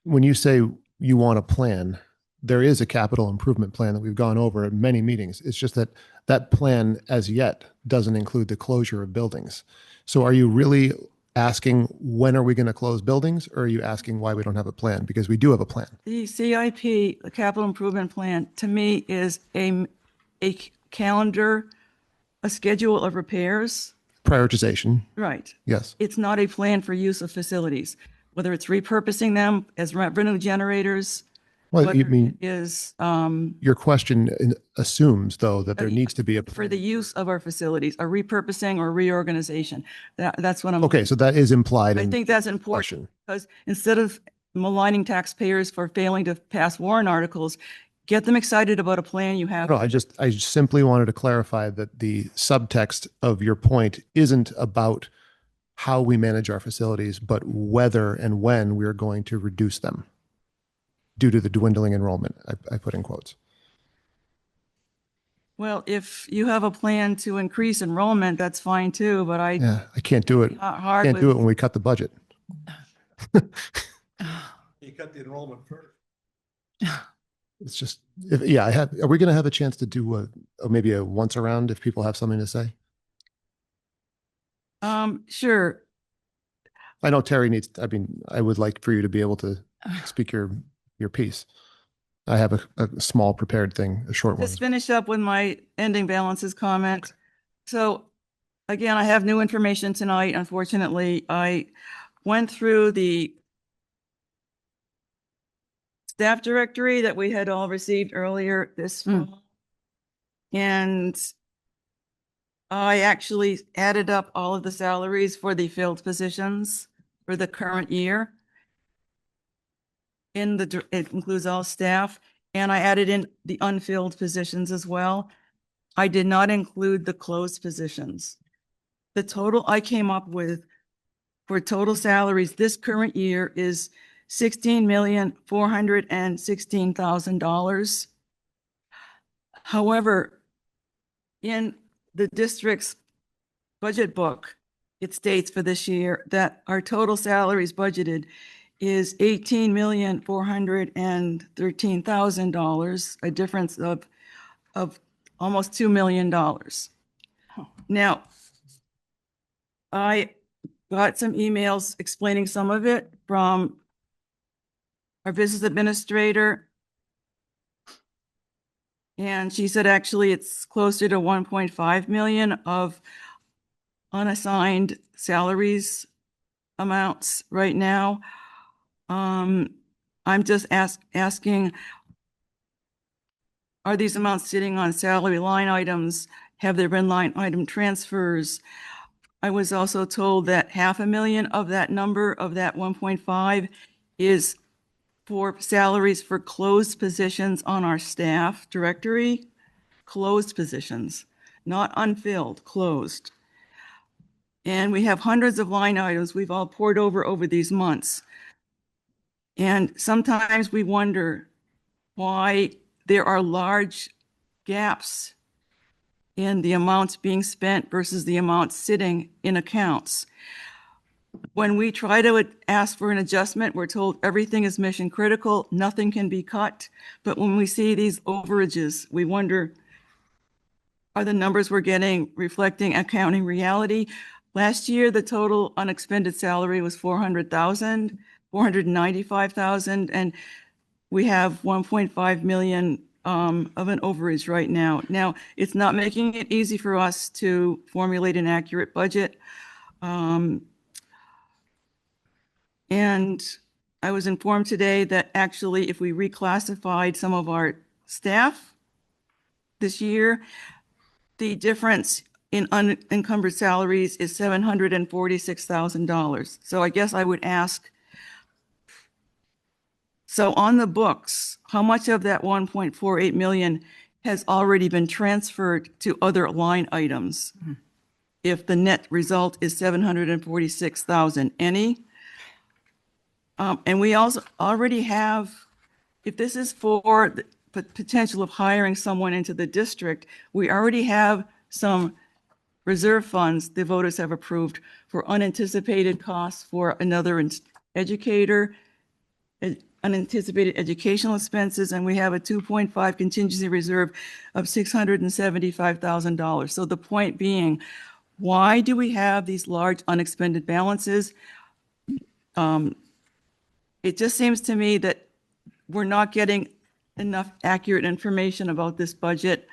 When you say you want a plan, there is a capital improvement plan that we've gone over at many meetings. It's just that that plan as yet doesn't include the closure of buildings. So are you really asking when are we going to close buildings, or are you asking why we don't have a plan? Because we do have a plan. The CIP, the capital improvement plan, to me is a calendar, a schedule of repairs. Prioritization. Right. Yes. It's not a plan for use of facilities, whether it's repurposing them as revenue generators. Well, you mean is your question assumes, though, that there needs to be a for the use of our facilities, a repurposing or reorganization. That's what I'm. Okay, so that is implied. I think that's important because instead of maligning taxpayers for failing to pass warrant articles, get them excited about a plan you have. No, I simply wanted to clarify that the subtext of your point isn't about how we manage our facilities, but whether and when we're going to reduce them due to the dwindling enrollment. I put in quotes. Well, if you have a plan to increase enrollment, that's fine too, but I can't do it. Can't do it when we cut the budget. You cut the enrollment first. It's just, are we going to have a chance to do maybe a once around if people have something to say? Sure. I know Terry I would like for you to be able to speak your piece. I have a small prepared thing, a short one. Just finish up with my ending balances comment. So again, I have new information tonight. Unfortunately, I went through the staff directory that we had all received earlier this fall. And I actually added up all of the salaries for the filled positions for the current year. It includes all staff, and I added in the unfilled positions as well. I did not include the closed positions. The total I came up with for total salaries this current year is $16,416,000. However, in the district's budget book, it states for this year that our total salaries budgeted is $18,413,000, a difference of almost $2 million. Now, I got some emails explaining some of it from our business administrator. And she said, actually, it's closer to 1.5 million of unassigned salaries amounts right now. I'm just asking, are these amounts sitting on salary line items? Have there been line item transfers? I was also told that $500,000 of that number, of that 1.5, is for salaries for closed positions on our staff directory. Closed positions, not unfilled, closed. And we have hundreds of line items we've all poured over these months. And sometimes we wonder why there are large gaps in the amounts being spent versus the amounts sitting in accounts. When we try to ask for an adjustment, we're told everything is mission critical, nothing can be cut. But when we see these overages, we wonder, are the numbers we're getting reflecting accounting reality? Last year, the total unexpended salary was $495,000, and we have 1.5 million of an overage right now. Now, it's not making it easy for us to formulate an accurate budget. And I was informed today that actually, if we reclassified some of our staff this year, the difference in unencumbered salaries is $746,000. So I guess I would ask, so on the books, how much of that 1.48 million has already been transferred to other line items? If the net result is 746,000, any? And we also already have, if this is for the potential of hiring someone into the district, we already have some reserve funds the voters have approved for unanticipated costs for another educator, unanticipated educational expenses, and we have a 2.5 contingency reserve of $675,000. So the point being, why do we have these large unexpended balances? It just seems to me that we're not getting enough accurate information about this budget.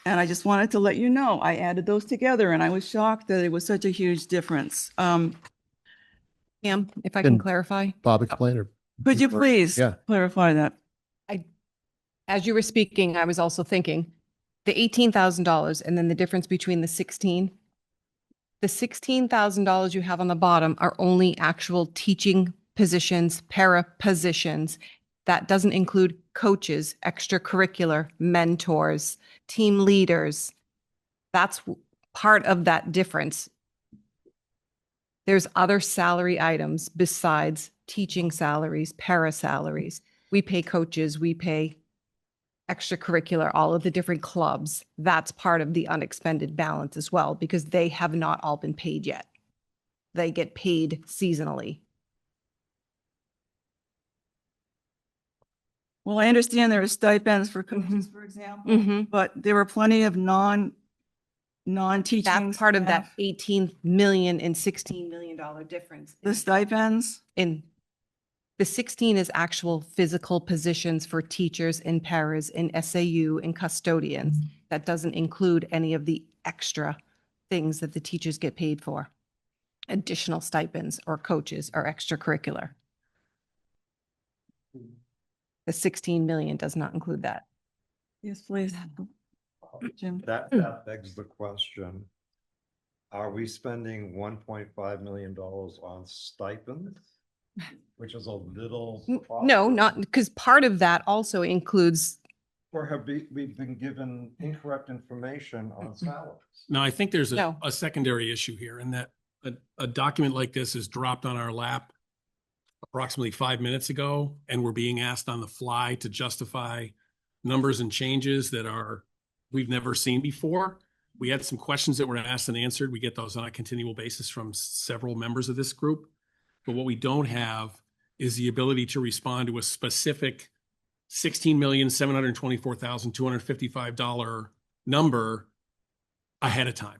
And I just wanted to let you know, I added those together and I was shocked that it was such a huge difference. Pam, if I can Can- clarify, Bob explain or? Could you please Yeah. clarify that? as you were speaking, I was also thinking the $18,000 and then the difference between the 16. The $16,000 you have on the bottom are only actual teaching positions, para positions. That doesn't include coaches, extracurricular, mentors, team leaders. That's part of that difference. There's other salary items besides teaching salaries, para salaries. We pay coaches, we pay extracurricular, all of the different clubs. That's part of the unexpended balance as well, because they have not all been paid yet. They get paid seasonally. Well, I understand there are stipends for coaches, for example, but there were plenty of non-teaching. That's part of that staff. 18 million and $16 million difference. The stipends? In the 16 is actual physical positions for teachers and paras in SAU and custodians. That doesn't include any of the extra things that the teachers get paid for. Additional stipends or coaches or extracurricular. The 16 million does not include that. Yes, please. Jim. That begs the question. Are we spending $1.5 million on stipends? Which is a little. No, not because part of that also includes. Or have we been given incorrect information on salaries? No, I think there's No. a secondary issue here in that a document like this is dropped on our lap approximately 5 minutes ago, and we're being asked on the fly to justify numbers and changes that we've never seen before. We had some questions that were asked and answered. We get those on a continual basis from several members of this group. But what we don't have is the ability to respond to a specific $16,724,255 number ahead of time.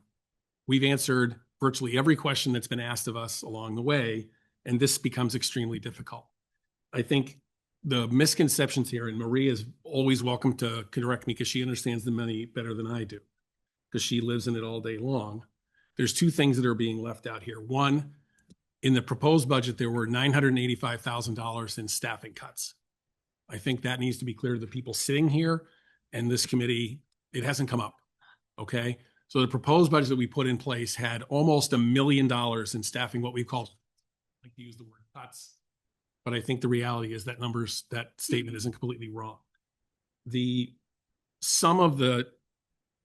We've answered virtually every question that's been asked of us along the way, and this becomes extremely difficult. I think the misconceptions here, and Marie is always welcome to correct me because she understands the money better than I do, because she lives in it all day long. There's two things that are being left out here. One, in the proposed budget, there were $985,000 in staffing cuts. I think that needs to be clear to the people sitting here and this committee. It hasn't come up. Okay. So the proposed budget that we put in place had almost $1 million in staffing, what we call, I like to use the word cuts, but I think the reality is that that statement isn't completely wrong. Some of the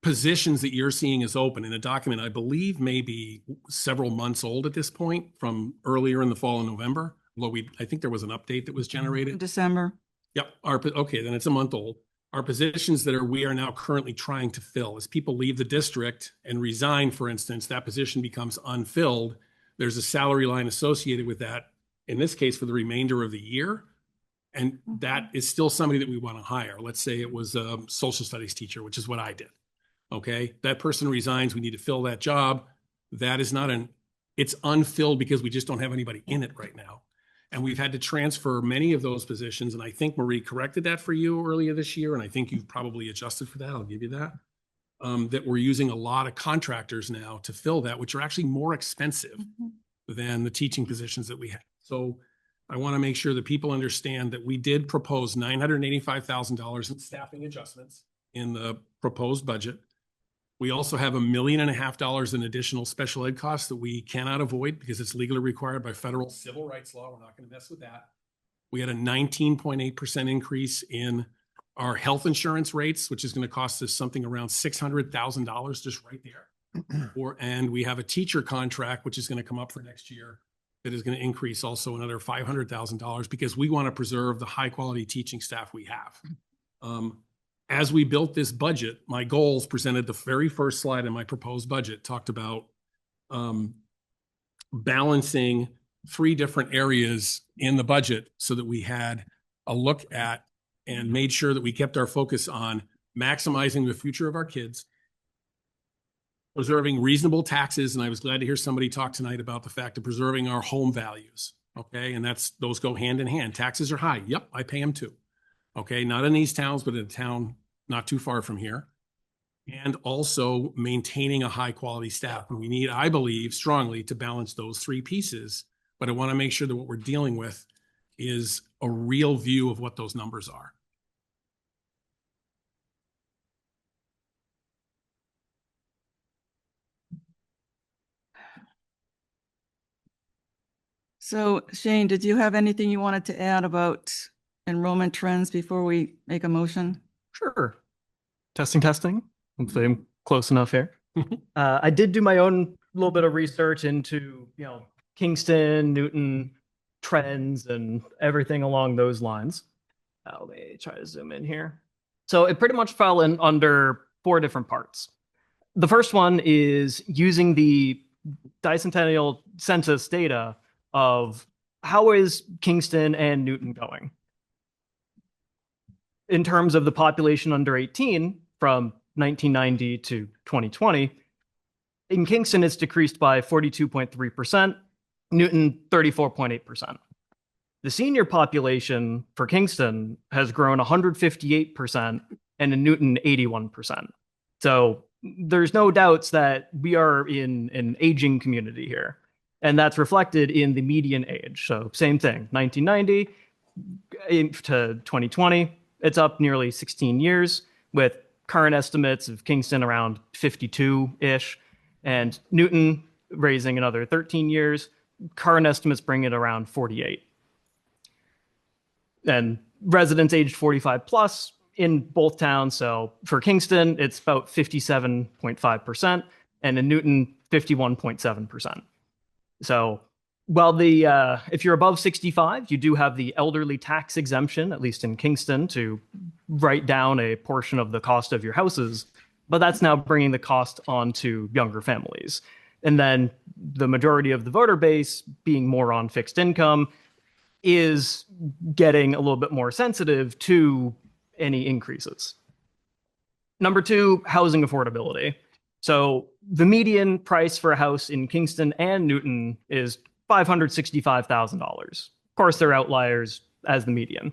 positions that you're seeing is open in a document, I believe maybe several months old at this point from earlier in the fall in November. Although I think there was an update that was generated. December. Yep. Okay, then it's a month old. Our positions that we are now currently trying to fill. As people leave the district and resign, for instance, that position becomes unfilled. There's a salary line associated with that, in this case, for the remainder of the year. And that is still somebody that we want to hire. Let's say it was a social studies teacher, which is what I did. Okay, that person resigns. We need to fill that job. That is it's unfilled because we just don't have anybody in it right now. And we've had to transfer many of those positions. And I think Marie corrected that for you earlier this year. And I think you've probably adjusted for that. I'll give you that. That we're using a lot of contractors now to fill that, which are actually more expensive than the teaching positions that we have. So I want to make sure that people understand that we did propose $985,000 in staffing adjustments in the proposed budget. We also have $1.5 million in additional special ed costs that we cannot avoid because it's legally required by federal civil rights law. We're not going to mess with that. We had a 19.8% increase in our health insurance rates, which is going to cost us something around $600,000 just right there. And we have a teacher contract, which is going to come up for next year, that is going to increase also another $500,000 because we want to preserve the high quality teaching staff we have. As we built this budget, my goals presented the very first slide in my proposed budget talked about balancing 3 different areas in the budget so that we had a look at and made sure that we kept our focus on maximizing the future of our kids, preserving reasonable taxes. And I was glad to hear somebody talk tonight about the fact of preserving our home values. Okay. And those go hand in hand. Taxes are high. Yep. I pay them too. Okay. Not in these towns, but in a town not too far from here. And also maintaining a high quality staff. And we need, I believe strongly, to balance those 3 pieces. But I want to make sure that what we're dealing with is a real view of what those numbers are. So Shane, did you have anything you wanted to add about enrollment trends before we make a motion? Sure. Testing. Hopefully I'm close enough here. I did do my own little bit of research into, Kingston, Newton trends and everything along those lines. Let me try to zoom in here. So it pretty much fell in under 4 different parts. The first one is using the bicentennial census data of how is Kingston and Newton going? In terms of the population under 18 from 1990 to 2020, in Kingston, it's decreased by 42.3%, Newton 34.8%. The senior population for Kingston has grown 158%, and in Newton 81%. So there's no doubts that we are in an aging community here. And that's reflected in the median age. So same thing, 1990 to 2020, it's up nearly 16 years, with current estimates of Kingston around 52-ish, and Newton raising another 13 years. Current estimates bring it around 48. And residents aged 45 plus in both towns. So for Kingston, it's about 57.5%, and in Newton, 51.7%. So while if you're above 65, you do have the elderly tax exemption, at least in Kingston, to write down a portion of the cost of your houses, but that's now bringing the cost onto younger families. And then the majority of the voter base, being more on fixed income, is getting a little bit more sensitive to any increases. Number two, housing affordability. So the median price for a house in Kingston and Newton is $565,000. Of course, there are outliers as the median.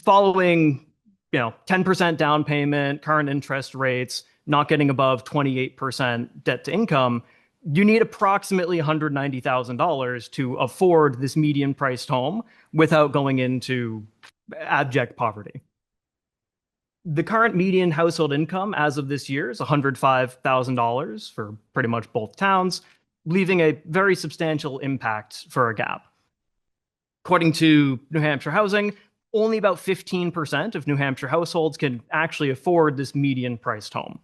Following, 10% down payment, current interest rates, not getting above 28% debt to income, you need approximately $190,000 to afford this median priced home without going into abject poverty. The current median household income as of this year is $105,000 for pretty much both towns, leaving a very substantial impact for a gap. According to New Hampshire Housing, only about 15% of New Hampshire households can actually afford this median priced home.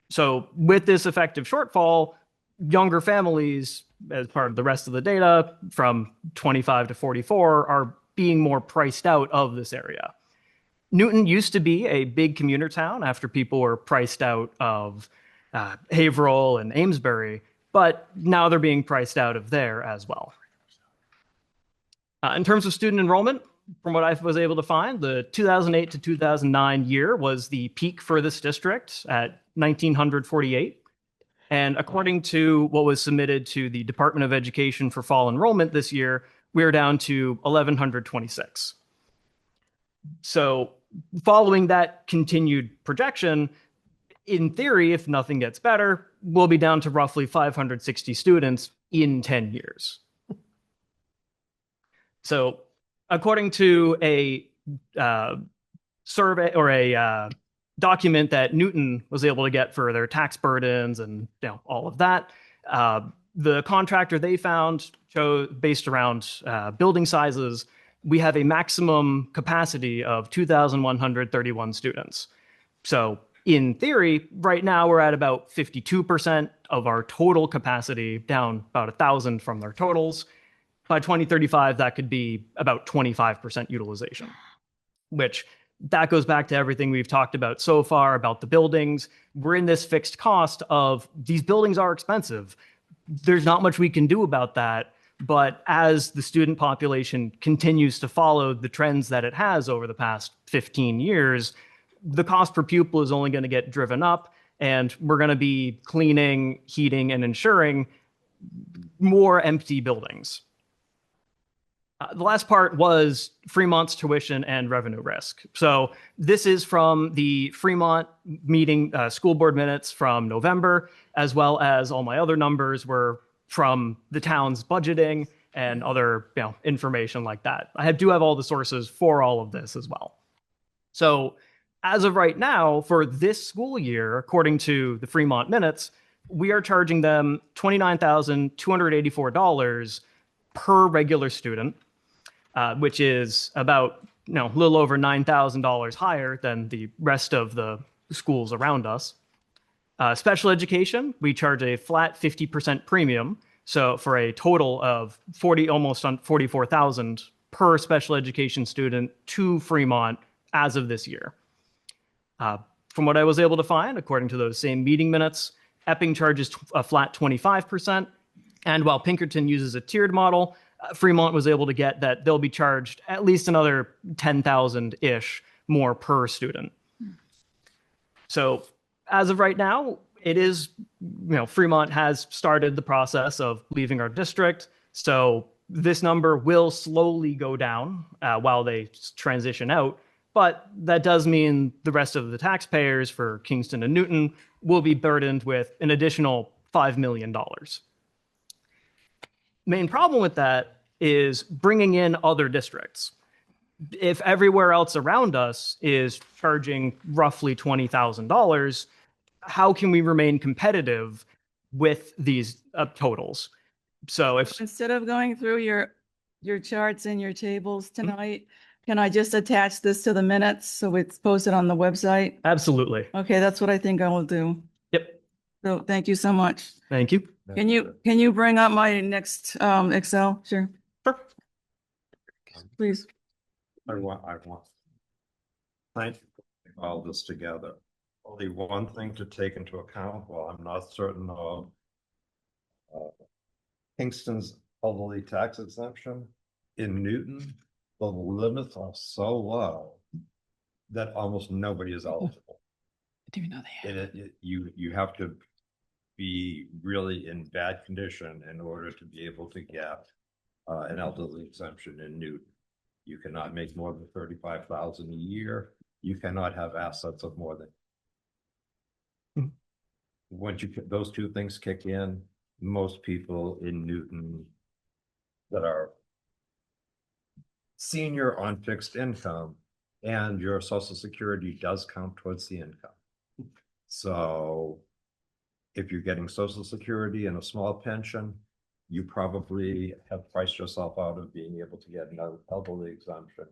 So with this effective shortfall, younger families, as part of the rest of the data from 25 to 44, are being more priced out of this area. Newton used to be a big commuter town after people were priced out of Haverhill and Amesbury, but now they're being priced out of there as well. In terms of student enrollment, from what I was able to find, the 2008 to 2009 year was the peak for this district at 1,948. And according to what was submitted to the Department of Education for fall enrollment this year, we're down to 1,126. So following that continued projection, in theory, if nothing gets better, we'll be down to roughly 560 students in 10 years. So according to a survey or a document that Newton was able to get for their tax burdens and all of that, the contractor they found chose, based around building sizes, we have a maximum capacity of 2,131 students. So in theory, right now we're at about 52% of our total capacity, down about 1,000 from their totals. By 2035, that could be about 25% utilization, which that goes back to everything we've talked about so far about the buildings. We're in this fixed cost of these buildings are expensive. There's not much we can do about that. But as the student population continues to follow the trends that it has over the past 15 years, the cost per pupil is only going to get driven up, and we're going to be cleaning, heating, and insuring more empty buildings. The last part was Fremont's tuition and revenue risk. So this is from the Fremont meeting school board minutes from November, as well as all my other numbers were from the town's budgeting and other information like that. I do have all the sources for all of this as well. So as of right now, for this school year, according to the Fremont minutes, we are charging them $29,284 per regular student, which is about a little over $9,000 higher than the rest of the schools around us. Special education, we charge a flat 50% premium. So for a total of almost on 44,000 per special education student to Fremont as of this year. From what I was able to find, according to those same meeting minutes, Epping charges a flat 25%. And while Pinkerton uses a tiered model, Fremont was able to get that they'll be charged at least another 10,000-ish more per student. So as of right now, it is, Fremont has started the process of leaving our district. So this number will slowly go down while they transition out. But that does mean the rest of the taxpayers for Kingston and Newton will be burdened with an additional $5 million. Main problem with that is bringing in other districts. If everywhere else around us is charging roughly $20,000, how can we remain competitive with these totals? So if Instead of going through your charts and your tables tonight, can I just attach this to the minutes so it's posted on the website? absolutely. Okay, that's what I think I will do. Yep. So thank you so much. Thank you. Can you bring up my next Excel? Sure, Sure. please. I want. Thank you for putting all this together. Only one thing to take into account, while I'm not certain of Kingston's elderly tax exemption, in Newton, the limits are so low that almost nobody is eligible. Do you know that? You have to be really in bad condition in order to be able to get an elderly exemption in Newton. You cannot make more than 35,000 a year. You cannot have assets of more than. Once those two things kick in, most people in Newton that are senior on fixed income, and your Social Security does count towards the income. So if you're getting Social Security and a small pension, you probably have priced yourself out of being able to get an elderly exemption.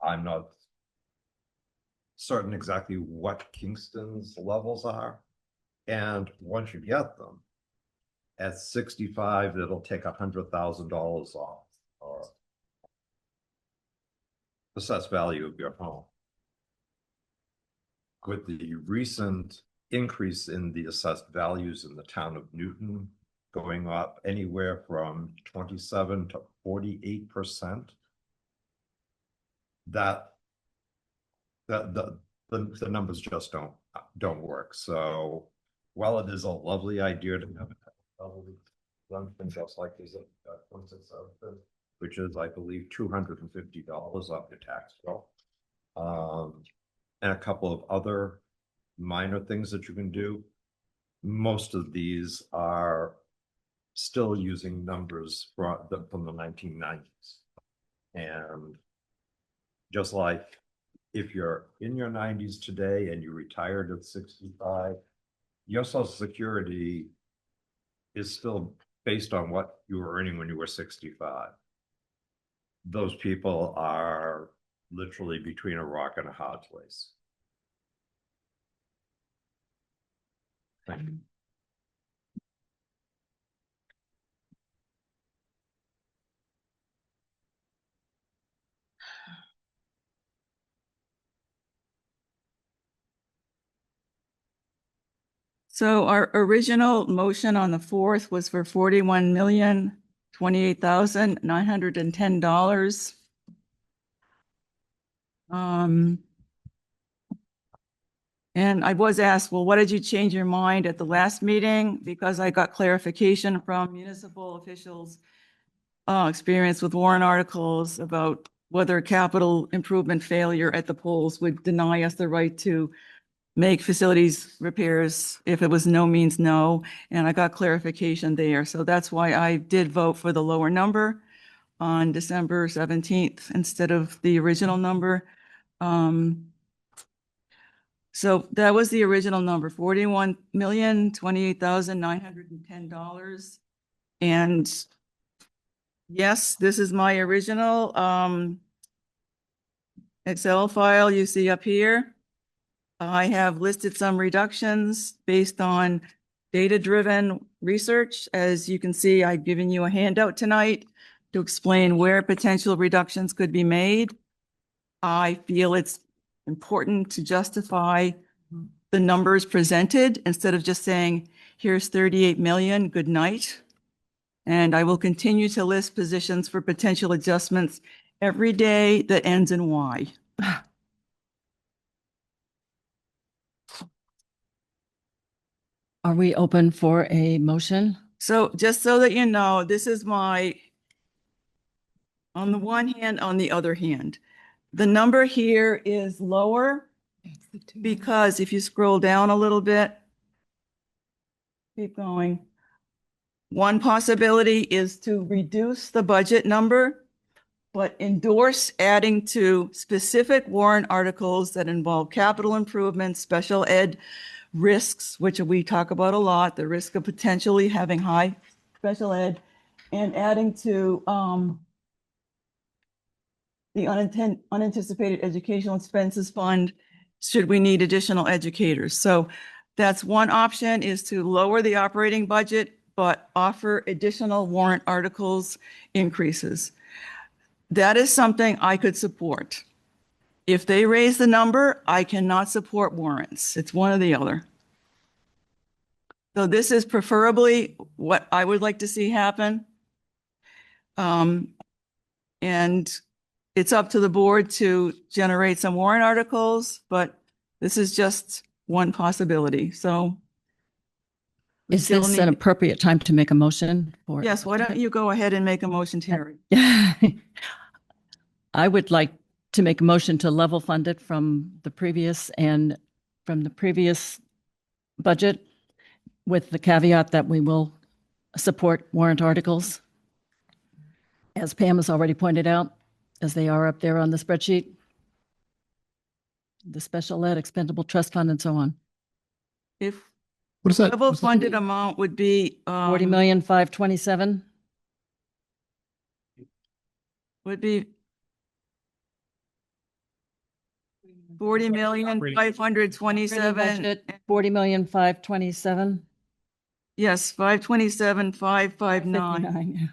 I'm not certain exactly what Kingston's levels are. And once you get them, at 65, it'll take $100,000 off or assessed value of your home. With the recent increase in the assessed values in the town of Newton going up anywhere from 27 to 48%, the numbers just don't work. So while it is a lovely idea to have something just like this, which is, I believe, $250 off your tax bill, and a couple of other minor things that you can do, most of these are still using numbers from the 1990s. And just like if you're in your 90s today and you retired at 65, your Social Security is still based on what you were earning when you were 65. Those people are literally between a rock and a hard place. Thank you. So our original motion on the 4th was for $41,028,910. And I was asked, well, what did you change your mind at the last meeting? Because I got clarification from municipal officials experience with warrant articles about whether capital improvement failure at the polls would deny us the right to make facilities repairs if it was no means no. And I got clarification there. So that's why I did vote for the lower number on December 17th instead of the original number. So that was the original number, $41,028,910. And yes, this is my original Excel file you see up here. I have listed some reductions based on data-driven research. As you can see, I've given you a handout tonight to explain where potential reductions could be made. I feel it's important to justify the numbers presented instead of just saying, here's 38 million, good night. And I will continue to list positions for potential adjustments every day that ends in Y. Are we open for a motion? So just so that you know, this is my, on the one hand, on the other hand. The number here is lower Because if you scroll down a little bit, keep going. One possibility is to reduce the budget number, but endorse adding to specific warrant articles that involve capital improvements, special ed risks, which we talk about a lot, the risk of potentially having high special ed, and adding to the unanticipated educational expenses fund, should we need additional educators. So that's one option, is to lower the operating budget, but offer additional warrant articles increases. That is something I could support. If they raise the number, I cannot support warrants. It's one or the other. So this is preferably what I would like to see happen. And it's up to the board to generate some warrant articles, but this is just one possibility. So we Is still this an need- appropriate time to make a motion for? Yes, why don't you go ahead and make a motion, Terry? I would like to make a motion to level fund it from the previous budget, with the caveat that we will support warrant articles, as Pam has already pointed out, as they are up there on the spreadsheet, the special ed, expendable trust fund, and so on. If What is that? level funded amount would be 40,527,000 would be 40,527,000. 40,527,000. Yes, 527,559. 59.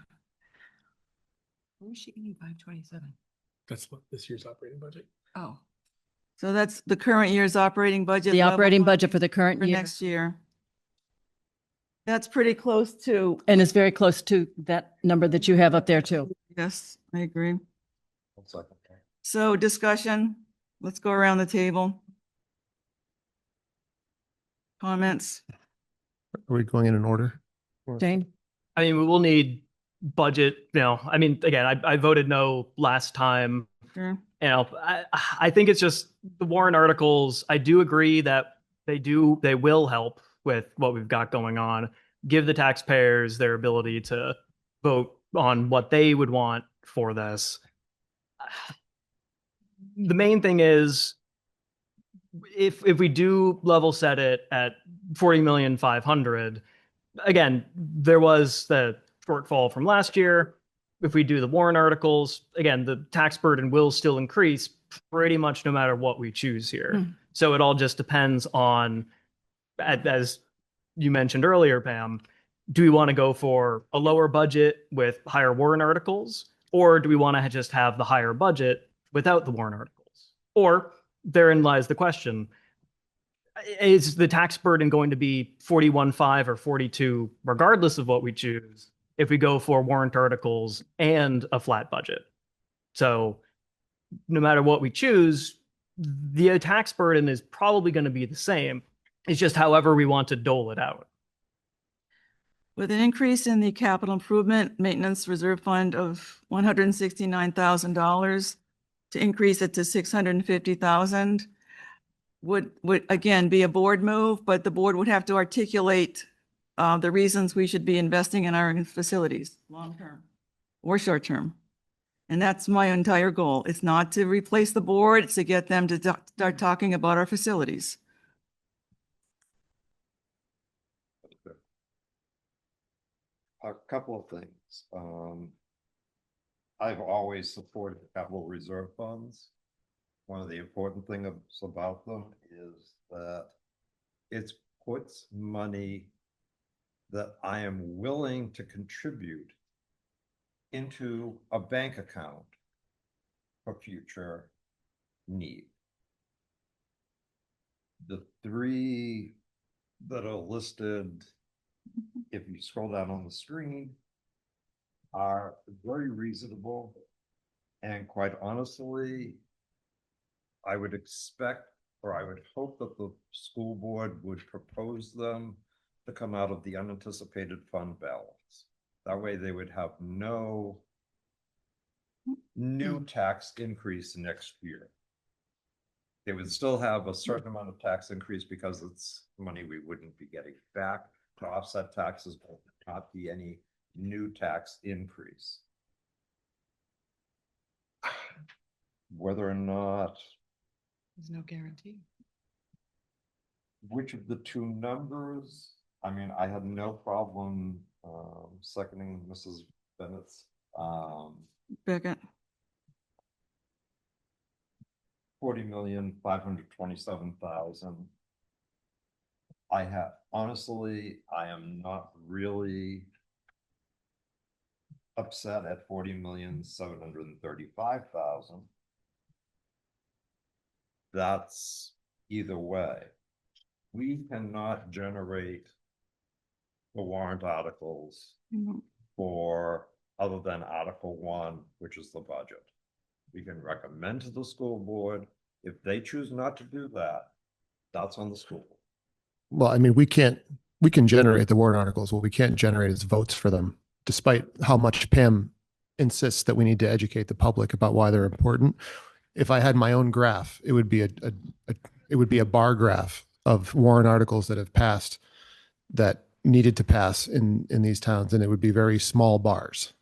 Where's she getting 527? That's what this year's operating budget. Oh, So that's the current year's operating budget. The level operating funded budget for the current for year. next year. That's pretty close to, And it's very close to that number that you have up there too. yes, I agree. One second. So discussion, let's go around the table. Comments? Are we going in an order? Jane? I mean, we will need budget, I mean, again, I voted no last time. Sure. I think it's just the warrant articles. I do agree that they will help with what we've got going on, give the taxpayers their ability to vote on what they would want for this. The main thing is, if we do level set it at 40,500,000, again, there was the shortfall from last year. If we do the warrant articles, again, the tax burden will still increase pretty much no matter what we choose here. So it all just depends on, as you mentioned earlier, Pam, do we want to go for a lower budget with higher warrant articles, or do we want to just have the higher budget without the warrant articles? Or therein lies the question, is the tax burden going to be 41.5 or 42, regardless of what we choose, if we go for warrant articles and a flat budget? So no matter what we choose, the tax burden is probably going to be the same. It's just however we want to dole it out. With an increase in the capital improvement maintenance reserve fund of $169,000 to increase it to 650,000 would again be a board move, but the board would have to articulate the reasons we should be investing in our facilities, long-term or short-term. And that's my entire goal. It's not to replace the board, it's to get them to start talking about our facilities. A couple of things. I've always supported capital reserve funds. One of the important things about them is that it puts money that I am willing to contribute into a bank account for future need. The three that are listed, if you scroll down on the screen, are very reasonable. And quite honestly, I would expect, or I would hope that the school board would propose them to come out of the unanticipated fund balance. That way they would have no new tax increase next year. they would still have a certain amount of tax increase because it's money we wouldn't be getting back to offset taxes, but not be any new tax increase. Whether or not, There's no guarantee. which of the two numbers, I mean, I had no problem seconding Mrs. Bennett's Second. 40,527,000. Honestly, I am not really upset at 40,735,000. That's either way. We cannot generate the warrant articles for other than Article 1, which is the budget. We can recommend to the school board. If they choose not to do that, that's on the school board. Well, I mean, we can generate the warrant articles. What we can't generate is votes for them, despite how much Pam insists that we need to educate the public about why they're important. If I had my own graph, it would be a bar graph of warrant articles that have passed that needed to pass in these towns, and it would be very small bars.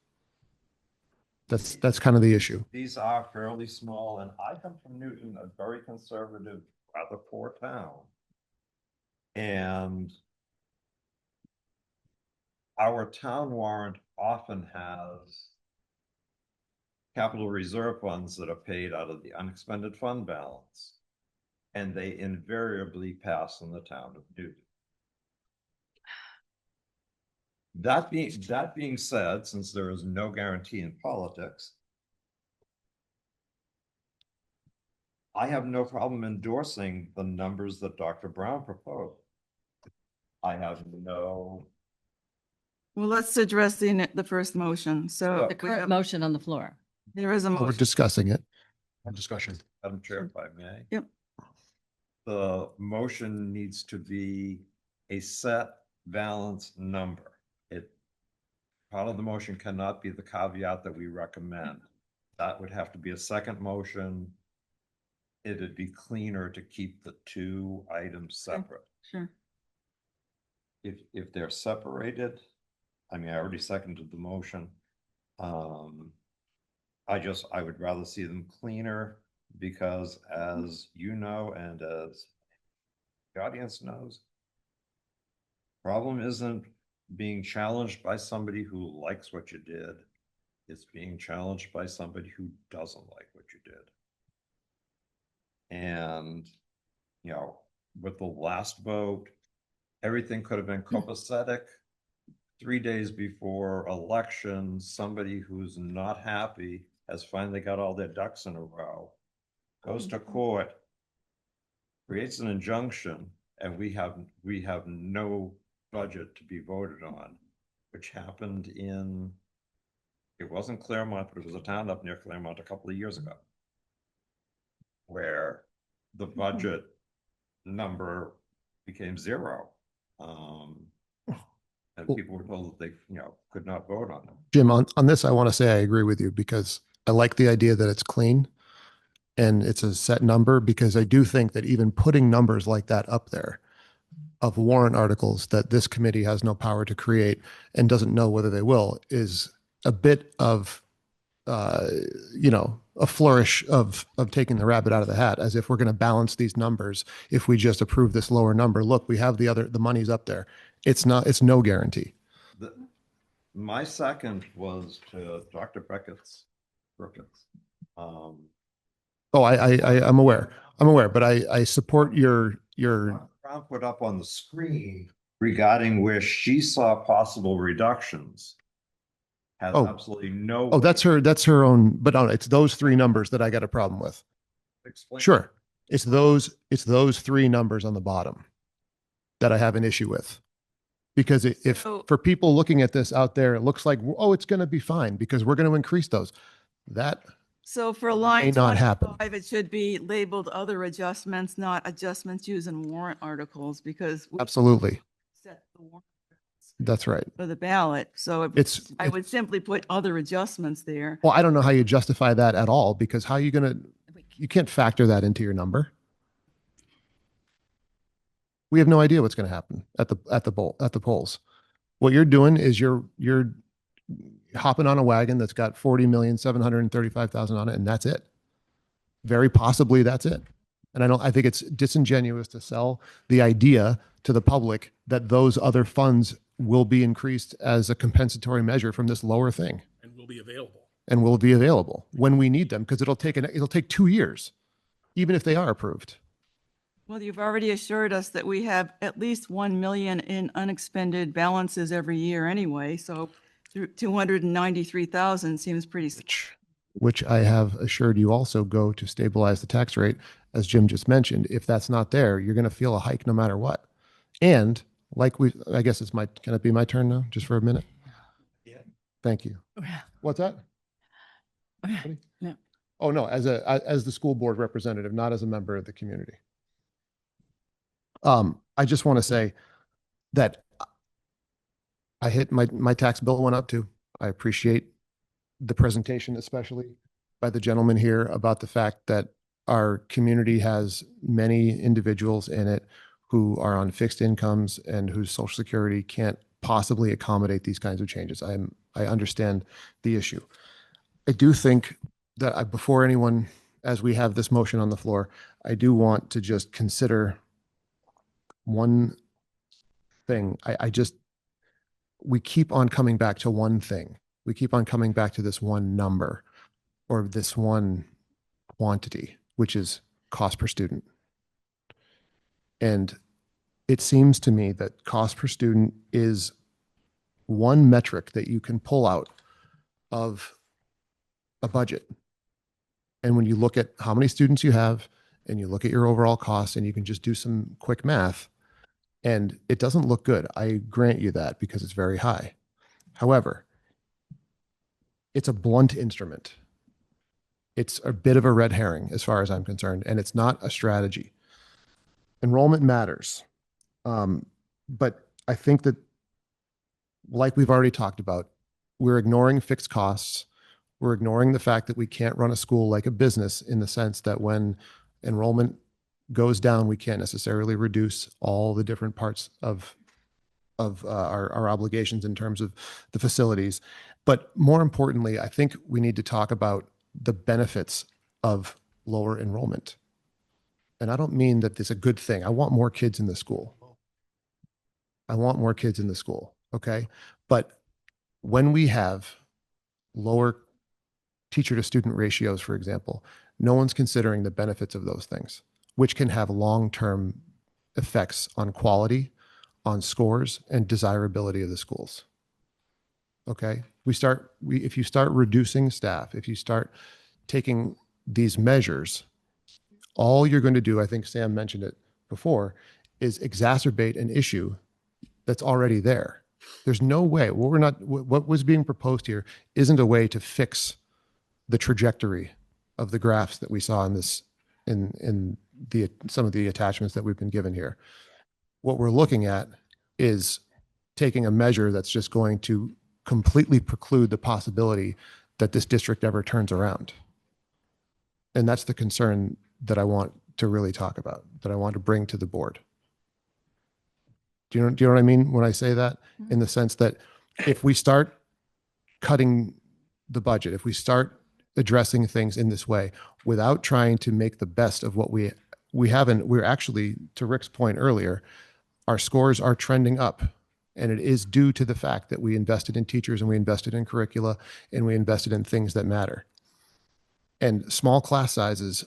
That's kind of the issue. These are fairly small, and I come from Newton, a very conservative, rather poor town. And our town warrant often has capital reserve funds that are paid out of the unexpended fund balance. And they invariably pass in the town of Newton. That being said, since there is no guarantee in politics, I have no problem endorsing the numbers that Dr. Brown proposed. I have no. Well, let's address the first motion. So The current motion on the floor. there is a We're motion. discussing it. Discussion. Madam Chair, if I may. Yep. The motion needs to be a set balance number. Part of the motion cannot be the caveat that we recommend. That would have to be a second motion. It'd be cleaner to keep the two items separate. Sure. If they're separated, I mean, I already seconded the motion. I would rather see them cleaner because, as you know, and as the audience knows, problem isn't being challenged by somebody who likes what you did. It's being challenged by somebody who doesn't like what you did. And, you know, with the last vote, everything could have been copacetic. 3 days before election, somebody who's not happy has finally got all their ducks in a row, goes to court, creates an injunction, and we have no budget to be voted on, which happened it wasn't Claremont, but it was a town up near Claremont a couple of years ago, where the budget number became 0. And people were told that they, could not vote on them. Jim, on this, I want to say I agree with you because I like the idea that it's clean and it's a set number, because I do think that even putting numbers like that up there of warrant articles that this committee has no power to create and doesn't know whether they will is a bit of, a flourish of taking the rabbit out of the hat, as if we're going to balance these numbers. If we just approve this lower number, look, we have the money's up there. It's no guarantee. My second was to Dr. Brooks. I'm aware, but I support your Brown put up on the screen regarding where she saw possible reductions. Has absolutely no. Oh, that's her own, but no, it's those 3 numbers that I got a problem with. Explain. Sure. It's those 3 numbers on the bottom that I have an issue with. Because if for people looking at this out there, it looks like, oh, it's going to be fine because we're going to increase those. So for line may not happen. 25, it should be labeled other adjustments, not adjustments used in warrant articles, because we Absolutely. set the warrant That's right. for the ballot. So I would simply put other adjustments there. Well, I don't know how you justify that at all, because how are you going to, you can't factor that into your number. We have no idea what's going to happen at the polls. What you're doing is you're hopping on a wagon that's got 40,735,000 on it, and that's it. Very possibly that's it. And I think it's disingenuous to sell the idea to the public that those other funds will be increased as a compensatory measure from this lower thing And will be available. and will be available when we need them, because it'll take 2 years, even if they are approved. Well, you've already assured us that we have at least 1 million in unexpended balances every year anyway, so 293,000 seems pretty. Which I have assured you also go to stabilize the tax rate, as Jim just mentioned. If that's not there, you're going to feel a hike no matter what. And I guess can it be my turn now, just for a minute? Yeah. Thank you. What's that? Yeah. Oh, no, as the school board representative, not as a member of the community. I just want to say that I hit my tax bill went up too. I appreciate the presentation, especially by the gentleman here, about the fact that our community has many individuals in it who are on fixed incomes and whose Social Security can't possibly accommodate these kinds of changes. I understand the issue. I do think that before anyone, as we have this motion on the floor, I do want to just consider one thing. We keep on coming back to one thing. We keep on coming back to this one number or this one quantity, which is cost per student. And it seems to me that cost per student is one metric that you can pull out of a budget. And when you look at how many students you have and you look at your overall costs and you can just do some quick math, and it doesn't look good. I grant you that because it's very high. However, it's a blunt instrument. It's a bit of a red herring as far as I'm concerned, and it's not a strategy. Enrollment matters. But I think that, like we've already talked about, we're ignoring fixed costs. We're ignoring the fact that we can't run a school like a business, in the sense that when enrollment goes down, we can't necessarily reduce all the different parts of our obligations in terms of the facilities. But more importantly, I think we need to talk about the benefits of lower enrollment. And I don't mean that it's a good thing. I want more kids in the school. I want more kids in the school. Okay. But when we have lower teacher to student ratios, for example, no one's considering the benefits of those things, which can have long-term effects on quality, on scores, and desirability of the schools. Okay. If you start reducing staff, if you start taking these measures, all you're going to do, I think Sam mentioned it before, is exacerbate an issue that's already there. There's no way. What was being proposed here isn't a way to fix the trajectory of the graphs that we saw in some of the attachments that we've been given here. What we're looking at is taking a measure that's just going to completely preclude the possibility that this district ever turns around. And that's the concern that I want to really talk about, that I want to bring to the board. Do you know what I mean when I say that? In the sense that if we start cutting the budget, if we start addressing things in this way without trying to make the best of what we're actually, to Rick's point earlier, our scores are trending up. And it is due to the fact that we invested in teachers and we invested in curricula and we invested in things that matter. And small class sizes,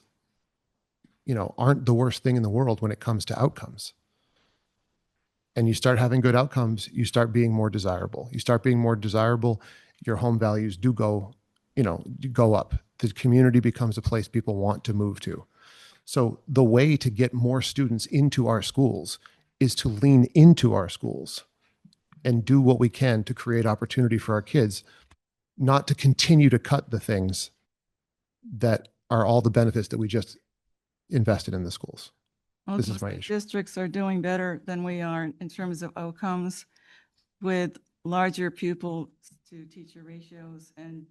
aren't the worst thing in the world when it comes to outcomes. And you start having good outcomes, you start being more desirable. You start being more desirable, your home values do go up. The community becomes a place people want to move to. So the way to get more students into our schools is to lean into our schools and do what we can to create opportunity for our kids, not to continue to cut the things that are all the benefits that we just invested in the schools. This is my issue. Districts are doing better than we are in terms of outcomes, with larger pupil to teacher ratios. And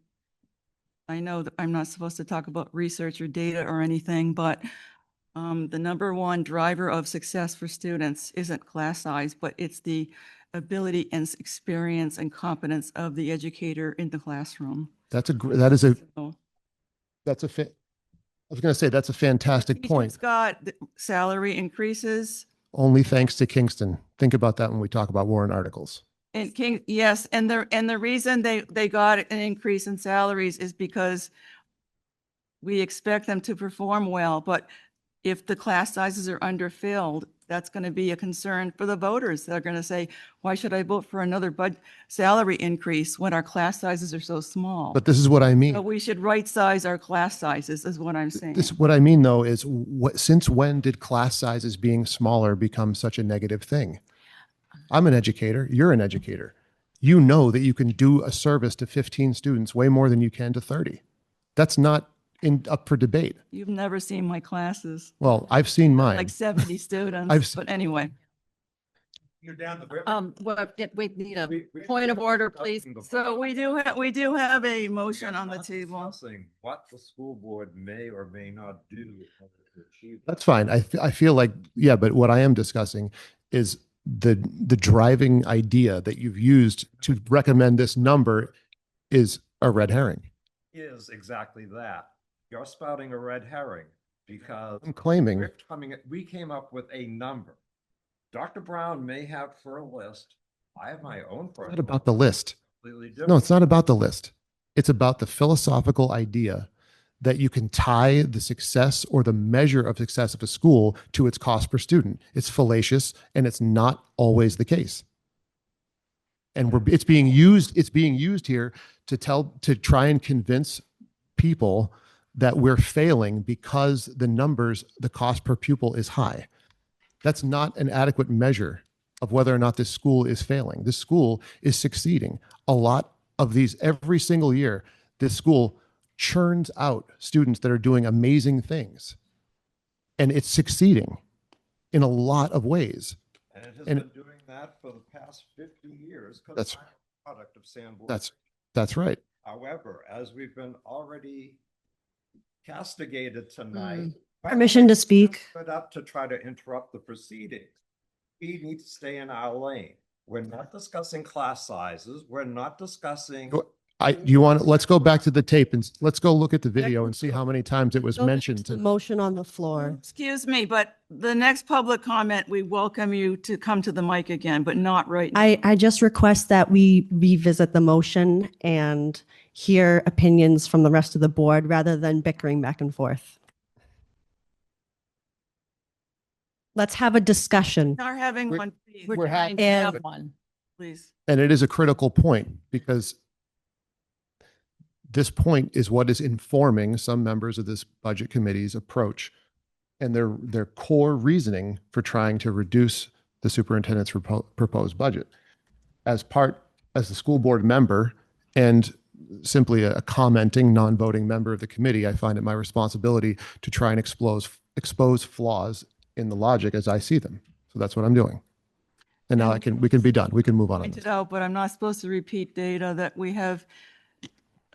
I know that I'm not supposed to talk about research or data or anything, but the number one driver of success for students isn't class size, but it's the ability and experience and competence of the educator in the classroom. That's a So, that's a fit. I was going to say that's a fantastic point. teachers got salary increases. Only thanks to Kingston. Think about that when we talk about warrant articles. And yes, and the reason they got an increase in salaries is because we expect them to perform well, but if the class sizes are underfilled, that's going to be a concern for the voters. They're going to say, why should I vote for another salary increase when our class sizes are so small? But this is what I mean. So we should right size our class sizes is what I'm saying. This, what I mean though, is since when did class sizes being smaller become such a negative thing? I'm an educator. You're an educator. You know that you can do a service to 15 students way more than you can to 30. That's not up for debate. You've never seen my classes. Well, I've seen mine. Like 70 students, but anyway. You're down the river. Well, we need a point of order, please. So we do have a motion on the table. What the school board may or may not do in order to achieve. That's fine. I feel like, yeah, but what I am discussing is the driving idea that you've used to recommend this number is a red herring. Is exactly that. You're spouting a red herring because I'm claiming we came up with a number. Dr. Brown may have for a list. I have my own. It's not about the list. Completely different. No, it's not about the list. It's about the philosophical idea that you can tie the success or the measure of success of a school to its cost per student. It's fallacious and it's not always the case. And it's being used here to try and convince people that we're failing because the cost per pupil is high. That's not an adequate measure of whether or not this school is failing. This school is succeeding. A lot of these, every single year, this school churns out students that are doing amazing things. And it's succeeding in a lot of ways. And it has been doing that for the past 50 years. That's I'm a product of Sanborn. That's right. However, as we've been already castigated tonight. Permission to speak. Put up to try to interrupt the proceedings. We need to stay in our lane. We're not discussing class sizes. We're not discussing. Let's go back to the tape and let's go look at the video and see how many times it was mentioned. The motion on the floor. Excuse me, but the next public comment, we welcome you to come to the mic again, but not right now. I just request that we revisit the motion and hear opinions from the rest of the board rather than bickering back and forth. Let's have a discussion. We are having one, please. We're trying to And- have one. Please. And it is a critical point because this point is what is informing some members of this budget committee's approach and their core reasoning for trying to reduce the superintendent's proposed budget. As the school board member and simply a commenting, non-voting member of the committee, I find it my responsibility to try and expose flaws in the logic as I see them. So that's what I'm doing. And now we can be done. We can move on. Pointed out, but I'm not supposed to repeat data that we have.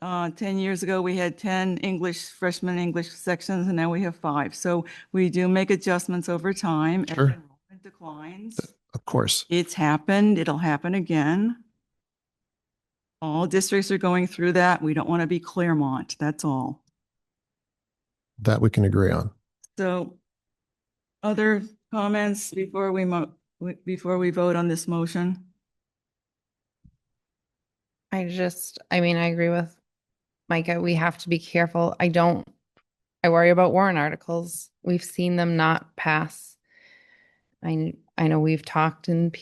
10 years ago, we had 10 freshman English sections, and now we have 5. So we do make adjustments over time. As Sure. enrollment declines. Of course. It's happened. It'll happen again. All districts are going through that. We don't want to be Claremont. That's all. That we can agree on. So other comments before we vote on this motion? I agree with Micah. We have to be careful. I worry about warrant articles. We've seen them not pass. I know we've talked and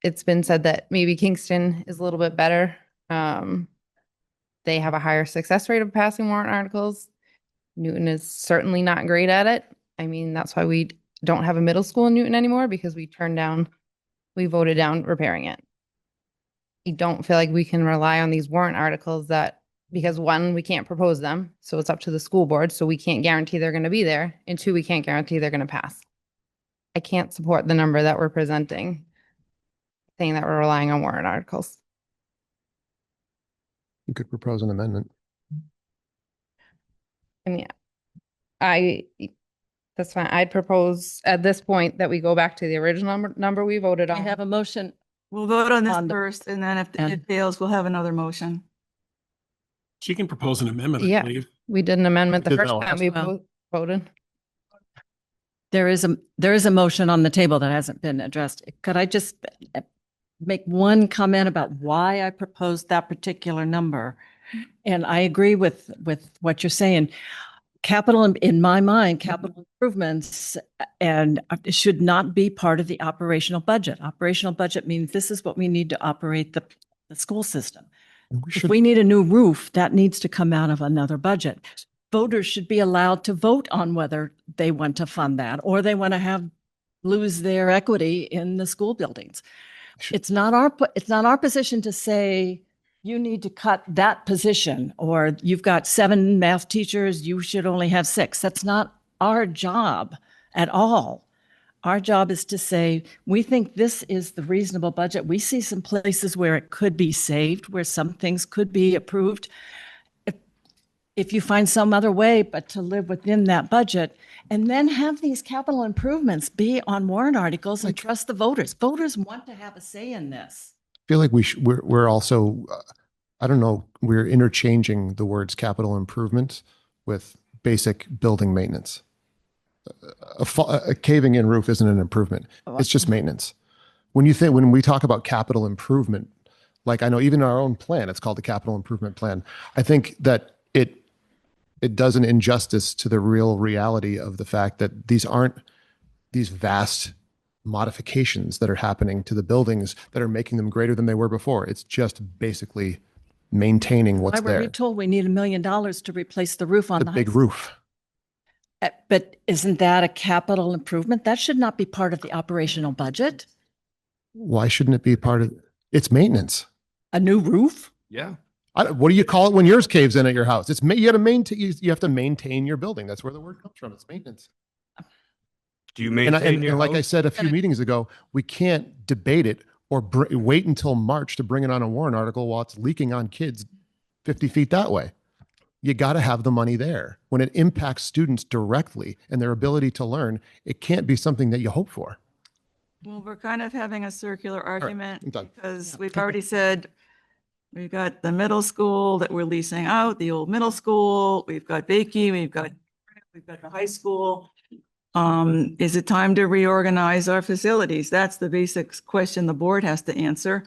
it's been said that maybe Kingston is a little bit better. They have a higher success rate of passing warrant articles. Newton is certainly not great at it. That's why we don't have a middle school in Newton anymore, because we voted down repairing it. I don't feel like we can rely on these warrant articles because 1, we can't propose them. So it's up to the school board. So we can't guarantee they're going to be there. And 2, we can't guarantee they're going to pass. I can't support the number that we're presenting, saying that we're relying on warrant articles. You could propose an amendment. The That's fine. I'd propose at this point that we go back to the original number we voted We on. have a motion. We'll vote on this On the- first, and then if and- it fails, we'll have another motion. She can propose an amendment, I Yeah. believe. We did an amendment the We did first that time last we time. voted. There is a motion on the table that hasn't been addressed. Could I just make one comment about why I proposed that particular number? And I agree with what you're saying. Capital, in my mind, capital improvements and should not be part of the operational budget. Operational budget means this is what we need to operate the school system. We If should, we need a new roof, that needs to come out of another budget. Voters should be allowed to vote on whether they want to fund that or they want to lose their equity in the school buildings. It's not our position to say, you need to cut that position, or you've got 7 math teachers, you should only have 6. That's not our job at all. Our job is to say, we think this is the reasonable budget. We see some places where it could be saved, where some things could be approved. If you find some other way, but to live within that budget, and then have these capital improvements be on warrant articles and trust the voters. Voters want to have a say in this. feel like we're also, I don't know, we're interchanging the words capital improvement with basic building maintenance. A caving in roof isn't an improvement. It's just maintenance. When we talk about capital improvement, like I know even our own plan, it's called the capital improvement plan. I think that it does an injustice to the real reality of the fact that these aren't these vast modifications that are happening to the buildings that are making them greater than they were before. It's just basically maintaining what's Why were we there. told we need $1 million to replace the roof on The the big high school? roof. But isn't that a capital improvement? That should not be part of the operational budget. Why shouldn't it be part of it's maintenance? A new roof? Yeah. What do you call it when yours caves in at your house? You got to maintain. You have to maintain your building. That's where the word comes from. It's maintenance. Do you And, maintain your like I house? said a few meetings ago, we can't debate it or wait until March to bring it on a warrant article while it's leaking on kids 50 feet that way. You got to have the money there. When it impacts students directly and their ability to learn, it can't be something that you hope for. Well, we're kind of having a circular argument I'm done. because we've already said we've got the middle school that we're leasing out, the old middle school, we've got Bakey, we've got the high school. Is it time to reorganize our facilities? That's the basic question the board has to answer.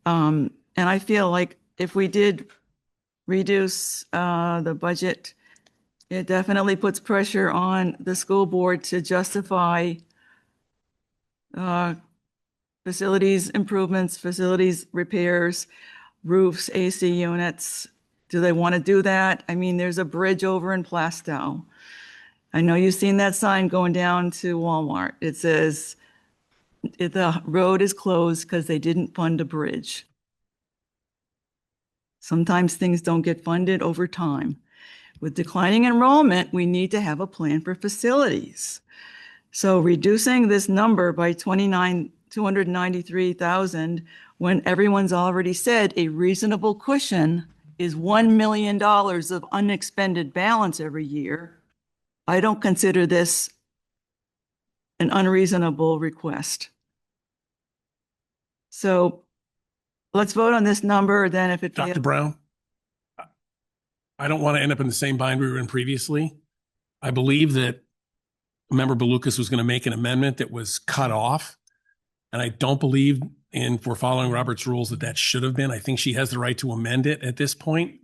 And I feel like if we did reduce the budget, it definitely puts pressure on the school board to justify facilities improvements, facilities repairs, roofs, AC units. Do they want to do that? I mean, there's a bridge over in Plastow. I know you've seen that sign going down to Walmart. It says the road is closed because they didn't fund a bridge. Sometimes things don't get funded over time. With declining enrollment, we need to have a plan for facilities. So reducing this number by 293,000 when everyone's already said a reasonable cushion is $1 million of unexpended balance every year. I don't consider this an unreasonable request. So let's vote on this number, then if it Dr. fails. Brown, I don't want to end up in the same bind we were in previously. I believe that Member Balukas was going to make an amendment that was cut off. And I don't believe if we're following Robert's rules that should have been. I think she has the right to amend it at this point.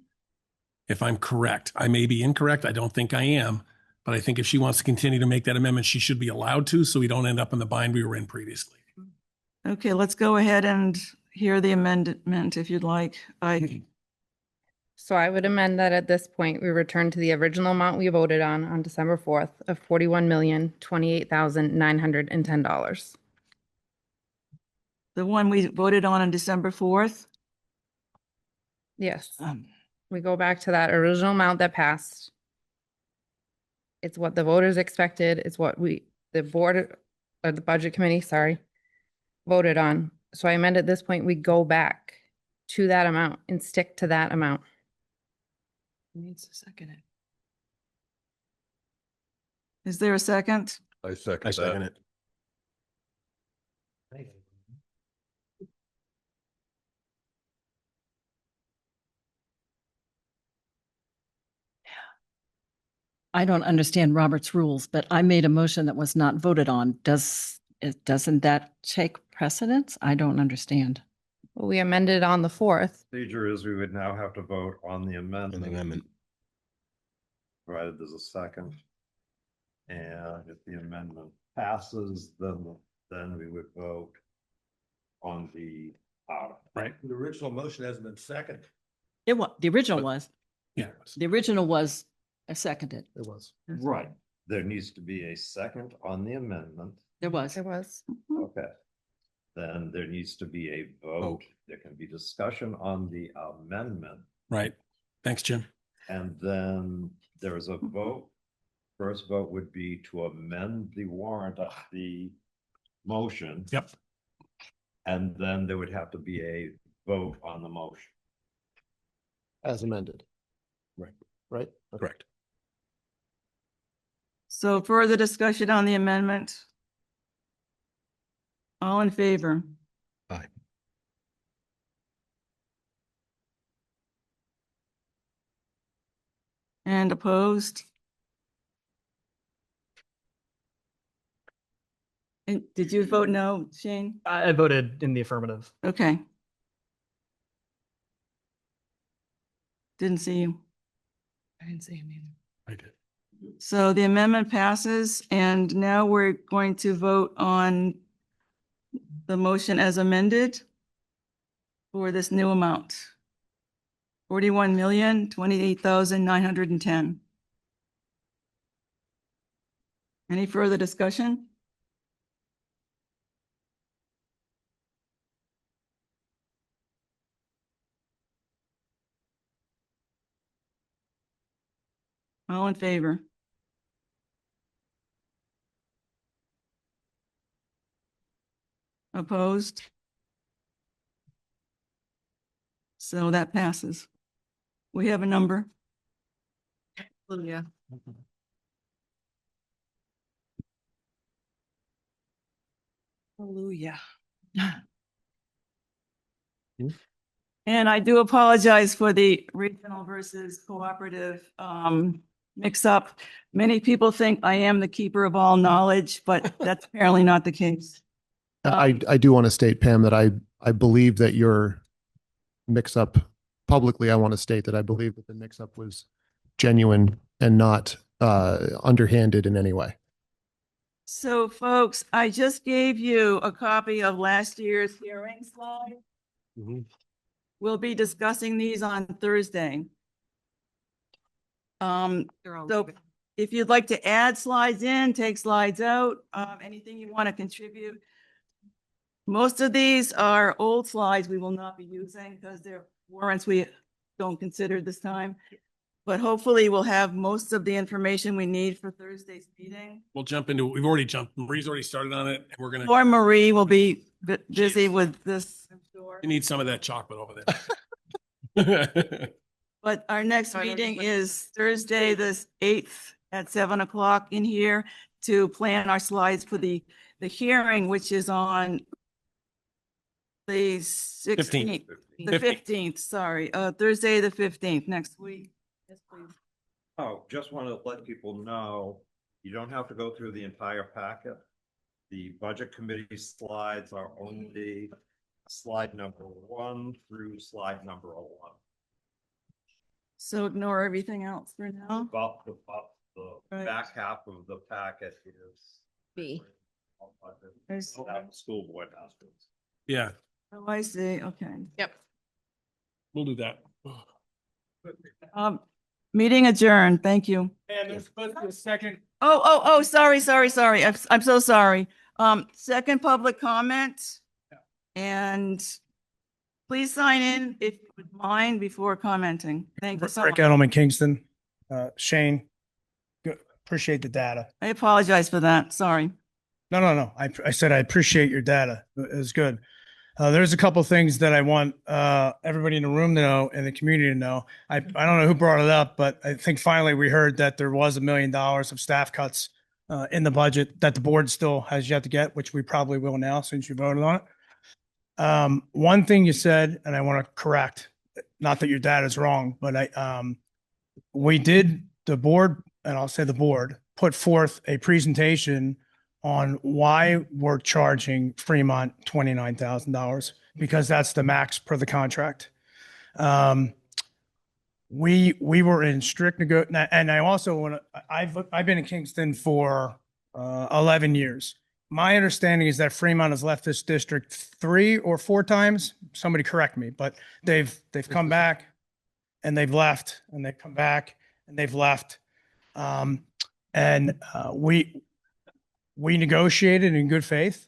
If I'm correct, I may be incorrect. I don't think I am. But I think if she wants to continue to make that amendment, she should be allowed to, so we don't end up in the bind we were in previously. Okay, let's go ahead and hear the amendment if you'd like. So I would amend that at this point, we return to the original amount we voted on December 4th of $41,028,910. The one we voted on December 4th? Yes. We go back to that original amount that passed. It's what the voters expected. It's what the board or the budget committee, voted on. So I amend at this point, we go back to that amount and stick to that amount. Needs to second it. Is there a second? I second it. I don't understand Robert's rules, but I made a motion that was not voted on. Doesn't that take precedence? I don't understand. We amended on the 4th. Procedure is we would now have to vote on the amendment. Provided there's a second. And if the amendment passes, then we would vote on the article. Right. The original motion hasn't been seconded. The original was. Yeah. The original was seconded. It was. Right. There needs to be a second on the amendment. There was. There was. Okay. Then there needs to be a vote. There can be discussion on the amendment. Right. Thanks, Jim. And then there is a vote. First vote would be to amend the warrant of the motion. Yep. And then there would have to be a vote on the motion. As amended. Right. Right? Okay. Correct. So further discussion on the amendment? All in favor? Aye. And opposed? And did you vote no, Shane? I voted in the affirmative. Okay. Didn't see you. I didn't see him either. I did. So the amendment passes, and now we're going to vote on the motion as amended for this new amount. 41,028,910. Any further discussion? All in favor? Opposed? So that passes. We have a number. Yeah. Hallelujah. And I do apologize for the regional versus cooperative mix up. Many people think I am the keeper of all knowledge, but that's apparently not the case. I do want to state, Pam, that I believe that your mix up publicly, I want to state that I believe that the mix up was genuine and not underhanded in any way. So folks, I just gave you a copy of last year's hearing slide. We'll be discussing these on Thursday. So if you'd like to add slides in, take slides out, anything you want to contribute. Most of these are old slides we will not be using because they're warrants we don't consider this time. But hopefully we'll have most of the information we need for Thursday's meeting. We'll jump into, we've already jumped, Marie's already started on it, and we're gonna. Or Marie will be busy with this, I'm sure. You need some of that chocolate over there. But our next So I don't meeting just- is Thursday, the 8th at 7 o'clock in here to plan our slides for the hearing, which is on the 16th, the 15th, sorry, Thursday, the 15th, next week. Yes, please. Oh, just want to let people know, you don't have to go through the entire packet. The budget committee slides are only slide number 1 through slide number 11. So ignore everything else for now. About the Right. back half of the packet is. B. There's- School board hospitals. Yeah, Oh, I see, okay. Yep. we'll do that. Meeting adjourned, thank you. And there's supposed to be a second. Oh, sorry. I'm so sorry. Second public comment. And please sign in if you would mind before commenting. Thank you so Rick much. Edelman, Kingston. Shane, appreciate the data. I apologize for that, sorry. No. I said I appreciate your data. It was good. There's a couple things that I want everybody in the room to know and the community to know. I don't know who brought it up, but I think finally we heard that there was $1 million of staff cuts in the budget that the board still has yet to get, which we probably will now since you voted on it. One thing you said, and I want to correct, not that your dad is wrong, but the board, and I'll say the board, put forth a presentation on why we're charging Fremont $29,000 because that's the max per the contract. We were in strict and I also want to, I've been in Kingston for 11 years. My understanding is that Fremont has left this district 3 or 4 times. Somebody correct me, but they've come back and they've left and they've come back and they've left. We negotiated in good faith.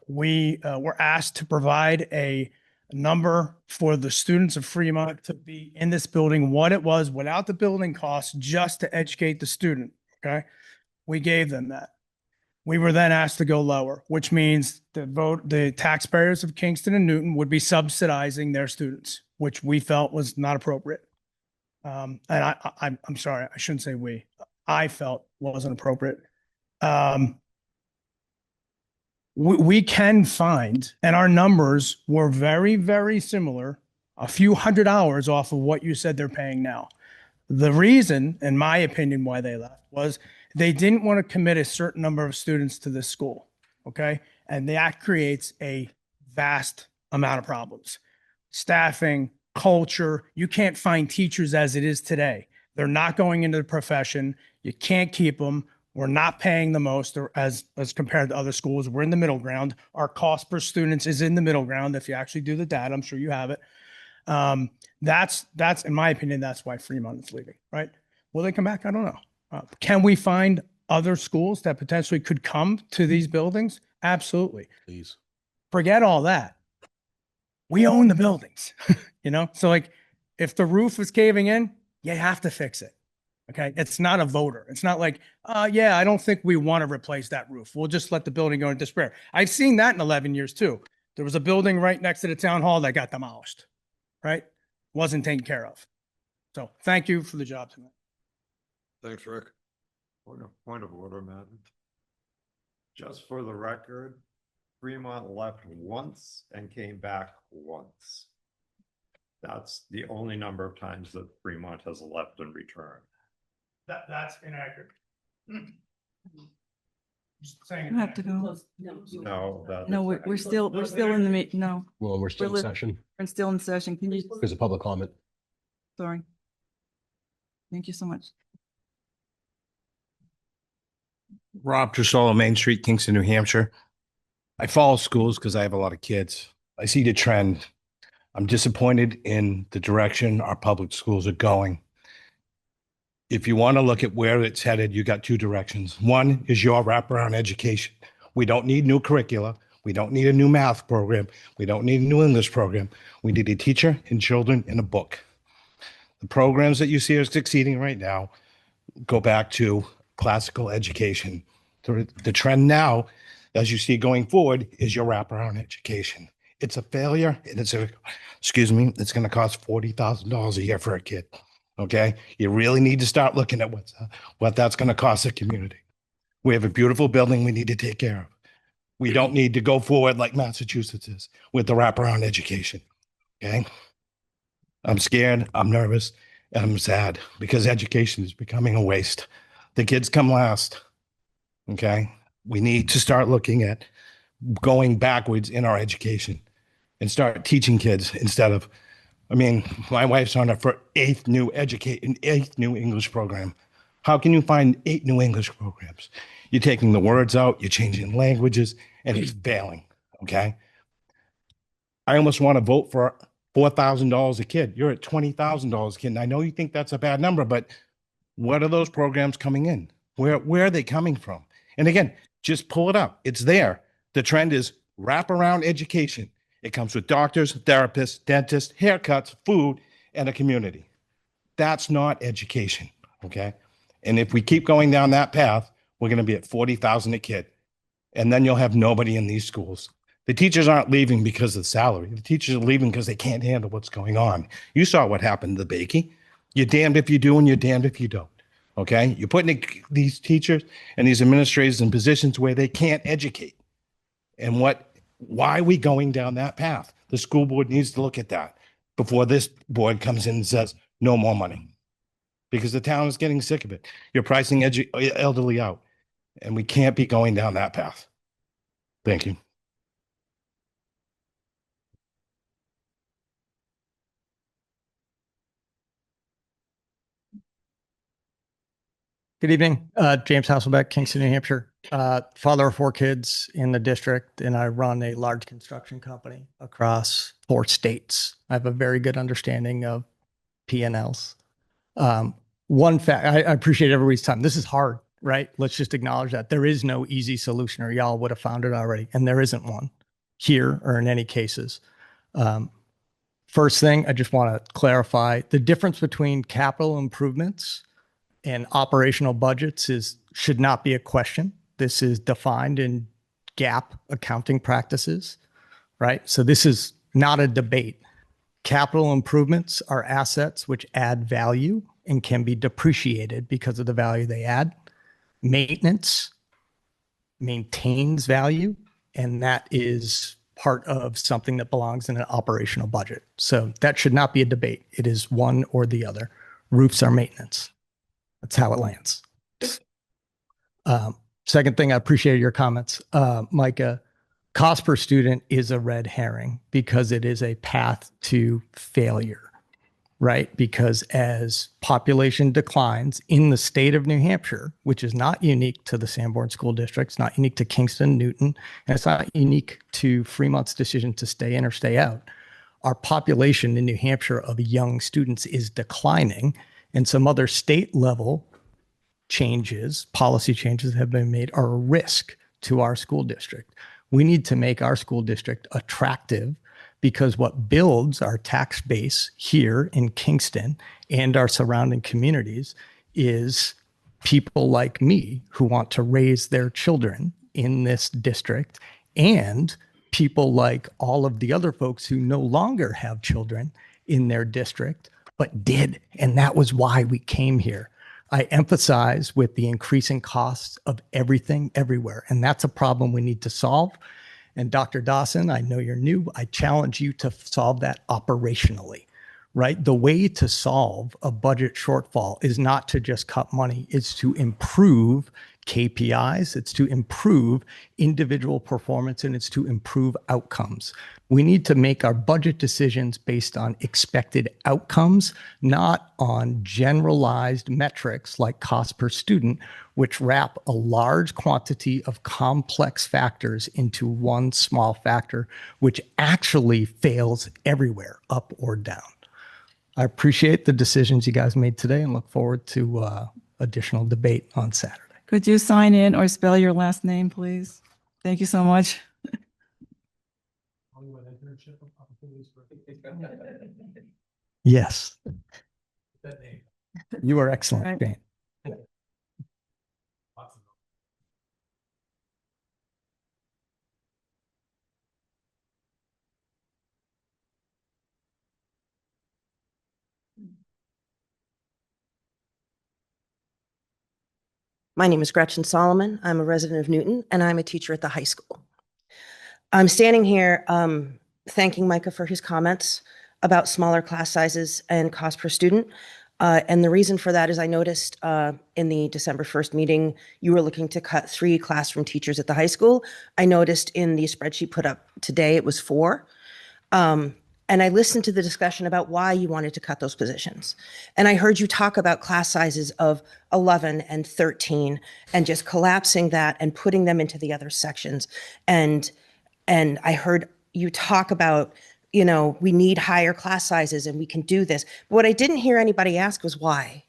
We were asked to provide a number for the students of Fremont to be in this building, what it was without the building costs, just to educate the student. Okay. We gave them that. We were then asked to go lower, which means the taxpayers of Kingston and Newton would be subsidizing their students, which we felt was not appropriate. And I'm sorry, I shouldn't say we. I felt wasn't appropriate. We can find, and our numbers were very, very similar, a few $100 off of what you said they're paying now. The reason, in my opinion, why they left was they didn't want to commit a certain number of students to this school. Okay. And that creates a vast amount of problems. Staffing, culture, you can't find teachers as it is today. They're not going into the profession. You can't keep them. We're not paying the most as compared to other schools. We're in the middle ground. Our cost per students is in the middle ground. If you actually do the data, I'm sure you have it. That's in my opinion, that's why Fremont is leaving, right? Will they come back? I don't know. Can we find other schools that potentially could come to these buildings? Absolutely. Please. Forget all that. We own the buildings, So like if the roof is caving in, you have to fix it. Okay. It's not a voter. It's not like, yeah, I don't think we want to replace that roof. We'll just let the building go into disrepair. I've seen that in 11 years too. There was a building right next to the town hall that got demolished, right? Wasn't taken care of. So thank you for the job tonight. Thanks, Rick. Point of order, madam. Just for the record, Fremont left once and came back once. That's the only number of times that Fremont has left and returned. That's inaccurate. Just saying. You have to go. No, We're still in the meet. No, Well, we're still in session. we're still in session. Can you, There's a public comment. sorry. Thank you so much. Rob Trusolo, Main Street, Kingston, New Hampshire. I follow schools because I have a lot of kids. I see the trend. I'm disappointed in the direction our public schools are going. If you want to look at where it's headed, you got 2 directions. One is your wraparound education. We don't need new curricula. We don't need a new math program. We don't need a new English program. We need a teacher and children and a book. The programs that you see are succeeding right now go back to classical education. The trend now, as you see going forward, is your wraparound education. It's a failure, and it's going to cost $40,000 a year for a kid. Okay, you really need to start looking at what that's going to cost the community. We have a beautiful building we need to take care of. We don't need to go forward like Massachusetts is with the wraparound education. Okay, I'm scared, I'm nervous, and I'm sad because education is becoming a waste. The kids come last. Okay, we need to start looking at going backwards in our education and start teaching kids instead of, my wife's on her eighth new English program. How can you find 8 new English programs? You're taking the words out, you're changing languages, and it's failing. Okay. I almost want to vote for $4,000 a kid. You're at $20,000 a kid. And I know you think that's a bad number, but what are those programs coming in? Where are they coming from? And again, just pull it up. It's there. The trend is wraparound education. It comes with doctors, therapists, dentists, haircuts, food, and a community. That's not education, okay? And if we keep going down that path, we're going to be at $40,000 a kid. And then you'll have nobody in these schools. The teachers aren't leaving because of salary. The teachers are leaving because they can't handle what's going on. You saw what happened to the Bakey. You're damned if you do and you're damned if you don't, Okay? You're putting these teachers and these administrators in positions where they can't educate. And why are we going down that path? The school board needs to look at that before this board comes in and says, no more money. Because the town is getting sick of it. You're pricing elderly out, and we can't be going down that path. Thank you. Good evening, James Hasselbeck, Kingston, New Hampshire. Father of 4 kids in the district, and I run a large construction company across 4 states. I have a very good understanding of P&Ls. One fact, I appreciate everybody's time. This is hard, right? Let's just acknowledge that. There is no easy solution, or y'all would have found it already, and there isn't one here or in any cases. First thing, I just want to clarify the difference between capital improvements and operational budgets should not be a question. This is defined in GAAP accounting practices, right? So this is not a debate. Capital improvements are assets which add value and can be depreciated because of the value they add. Maintenance maintains value, and that is part of something that belongs in an operational budget. So that should not be a debate. It is one or the other. Roofs are maintenance. That's how it lands. Second thing, I appreciate your comments. Micah, cost per student is a red herring because it is a path to failure, right? Because as population declines in the state of New Hampshire, which is not unique to the Sanborn School District, it's not unique to Kingston, Newton, and it's not unique to Fremont's decision to stay in or stay out. Our population in New Hampshire of young students is declining, and some other state level changes, policy changes that have been made are a risk to our school district. We need to make our school district attractive because what builds our tax base here in Kingston and our surrounding communities is people like me who want to raise their children in this district, and people like all of the other folks who no longer have children in their district but did. And that was why we came here. I emphasize with the increasing costs of everything everywhere. And that's a problem we need to solve. And Dr. Dawson, I know you're new. I challenge you to solve that operationally, right? The way to solve a budget shortfall is not to just cut money, it's to improve KPIs, it's to improve individual performance, and it's to improve outcomes. We need to make our budget decisions based on expected outcomes, not on generalized metrics like cost per student, which wrap a large quantity of complex factors into one small factor, which actually fails everywhere, up or down. I appreciate the decisions you guys made today and look forward to additional debate on Saturday. Could you sign in or spell your last name, please? Thank you so much. Yes. You are excellent, Right. Jane. My name is Gretchen Solomon. I'm a resident of Newton, and I'm a teacher at the high school. I'm standing here thanking Micah for his comments about smaller class sizes and cost per student. And the reason for that is I noticed in the December 1st meeting, you were looking to cut 3 classroom teachers at the high school. I noticed in the spreadsheet put up today, it was 4. And I listened to the discussion about why you wanted to cut those positions. And I heard you talk about class sizes of 11 and 13 and just collapsing that and putting them into the other sections. And I heard you talk about, you know, we need higher class sizes and we can do this. But what I didn't hear anybody ask was why.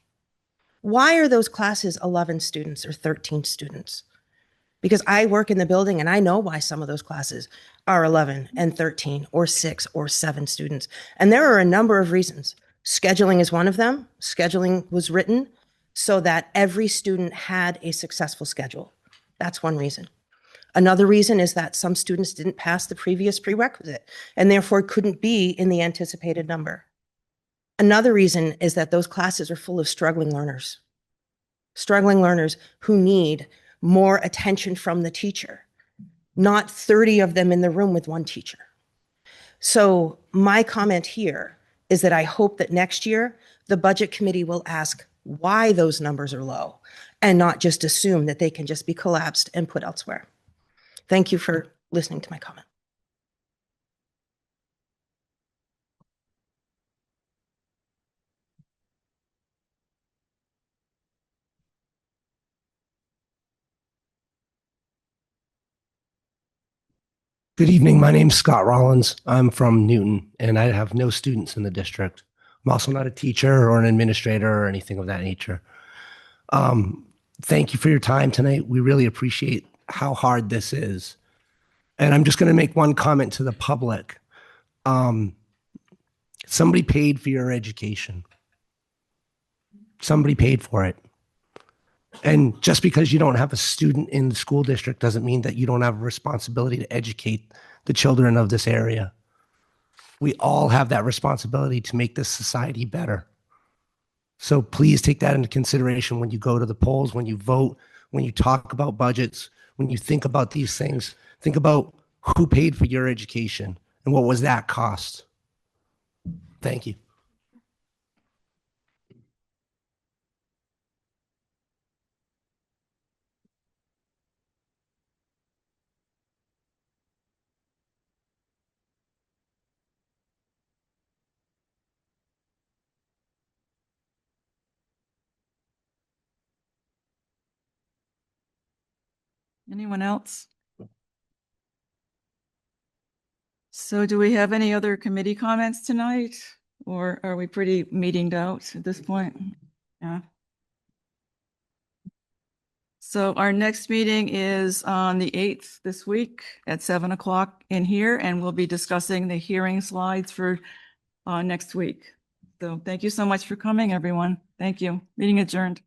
Why are those classes 11 students or 13 students? Because I work in the building and I know why some of those classes are 11 and 13 or 6 or 7 students. And there are a number of reasons. Scheduling is one of them. Scheduling was written so that every student had a successful schedule. That's one reason. Another reason is that some students didn't pass the previous prerequisite and therefore couldn't be in the anticipated number. Another reason is that those classes are full of struggling learners. struggling learners who need more attention from the teacher, not 30 of them in the room with one teacher. So my comment here is that I hope that next year, the budget committee will ask why those numbers are low and not just assume that they can just be collapsed and put elsewhere. Thank you for listening to my comment. Good evening. My name's Scott Rollins. I'm from Newton, and I have no students in the district. I'm also not a teacher or an administrator or anything of that nature. Thank you for your time tonight. We really appreciate how hard this is. And I'm just going to make one comment to the public. Somebody paid for your education. Somebody paid for it. And just because you don't have a student in the school district doesn't mean that you don't have a responsibility to educate the children of this area. We all have that responsibility to make this society better. So please take that into consideration when you go to the polls, when you vote, when you talk about budgets, when you think about these things. Think about who paid for your education and what was that cost. Thank you. Anyone else? So do we have any other committee comments tonight? Or are we pretty meetinged out at this point? Yeah. So our next meeting is on the 8th this week at 7 o'clock in here, and we'll be discussing the hearing slides for next week. So thank you so much for coming, everyone. Thank you. Meeting adjourned.